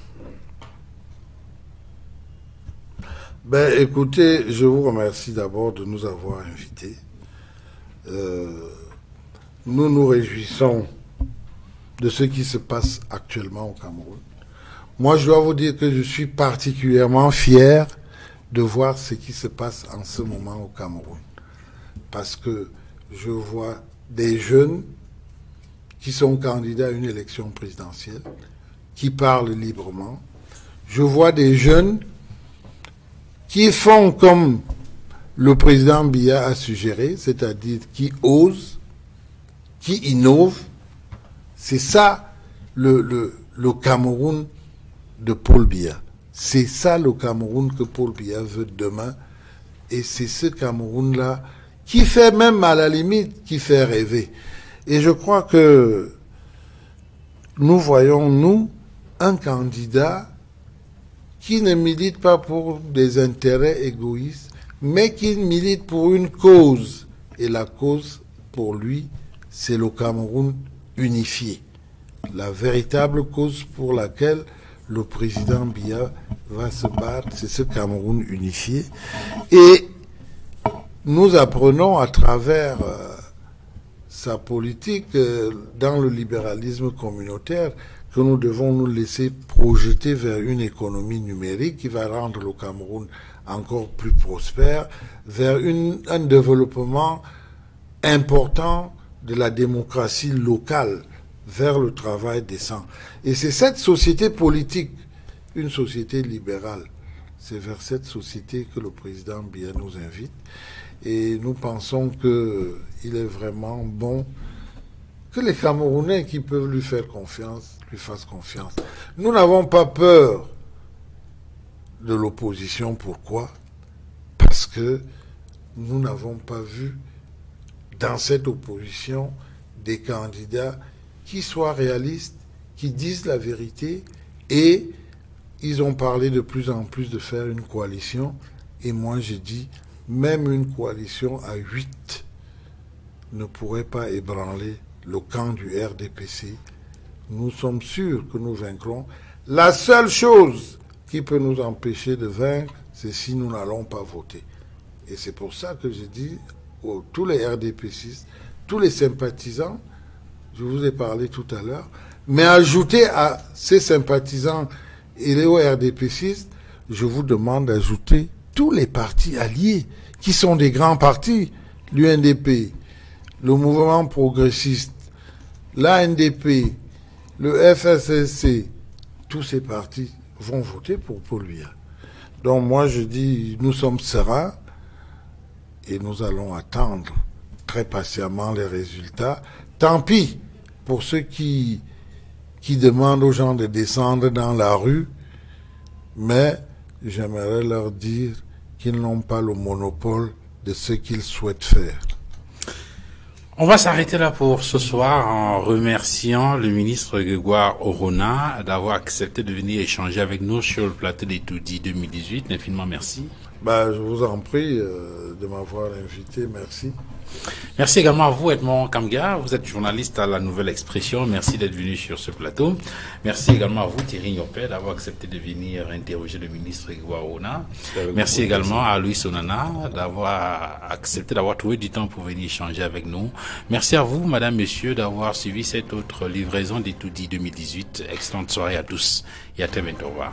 Ben, écoutez, je vous remercie d'abord de nous avoir invités. Nous nous réjouissons de ce qui se passe actuellement au Cameroun. Moi, je dois vous dire que je suis particulièrement fier de voir ce qui se passe en ce moment au Cameroun. Parce que je vois des jeunes qui sont candidats à une élection présidentielle, qui parlent librement. Je vois des jeunes qui font comme le président Biya a suggéré, c'est-à-dire qui osent, qui innovent. C'est ça le Cameroun de Paul Biya. C'est ça le Cameroun que Paul Biya veut demain. Et c'est ce Cameroun-là qui fait même à la limite, qui fait rêver. Et je crois que nous voyons, nous, un candidat qui ne milite pas pour des intérêts égoïstes, mais qui milite pour une cause. Et la cause, pour lui, c'est le Cameroun unifié. La véritable cause pour laquelle le président Biya va se battre, c'est ce Cameroun unifié. Et nous apprenons à travers sa politique dans le libéralisme communautaire que nous devons nous laisser projeter vers une économie numérique qui va rendre le Cameroun encore plus prospère, vers un développement important de la démocratie locale, vers le travail décent. Et c'est cette société politique, une société libérale, c'est vers cette société que le président Biya nous invite. Et nous pensons qu'il est vraiment bon que les Camerounais qui peuvent lui faire confiance, lui fassent confiance. Nous n'avons pas peur de l'opposition. Pourquoi? Parce que nous n'avons pas vu dans cette opposition des candidats qui soient réalistes, qui disent la vérité, et ils ont parlé de plus en plus de faire une coalition. Et moi, je dis, même une coalition à 8 ne pourrait pas ébranler le camp du RDPC. Nous sommes sûrs que nous vaincrons. La seule chose qui peut nous empêcher de vaincre, c'est si nous n'allons pas voter. Et c'est pour ça que je dis tous les RDPCistes, tous les sympathisants, je vous ai parlé tout à l'heure, mais ajoutez à ces sympathisants et les RDPCistes, je vous demande d'ajouter tous les partis alliés, qui sont des grands partis, l'UNDP, le mouvement progressiste, l'ANDP, le FSSC, tous ces partis vont voter pour Paul Biya. Donc moi je dis, nous sommes sereins et nous allons attendre très patiemment les résultats. Tant pis pour ceux qui demandent aux gens de descendre dans la rue, mais j'aimerais leur dire qu'ils n'ont pas le monopole de ce qu'ils souhaitent faire. On va s'arrêter là pour ce soir en remerciant le ministre Grégoire Orona d'avoir accepté de venir échanger avec nous sur le plateau d'Étoudi 2018. Infiniment merci. Je vous en prie de m'avoir invité. Merci. Merci également à vous, Edmond Kamga. Vous êtes journaliste à La Nouvelle Expression. Merci d'être venu sur ce plateau. Merci également à vous, Thierry Nyopé, d'avoir accepté de venir interroger le ministre Grégoire Ona. Merci également à Louis Onana d'avoir accepté, d'avoir trouvé du temps pour venir échanger avec nous. Merci à vous, madame, monsieur, d'avoir suivi cette autre livraison d'Etoudi 2018. Excellente soirée à tous et à très bientôt. Au revoir.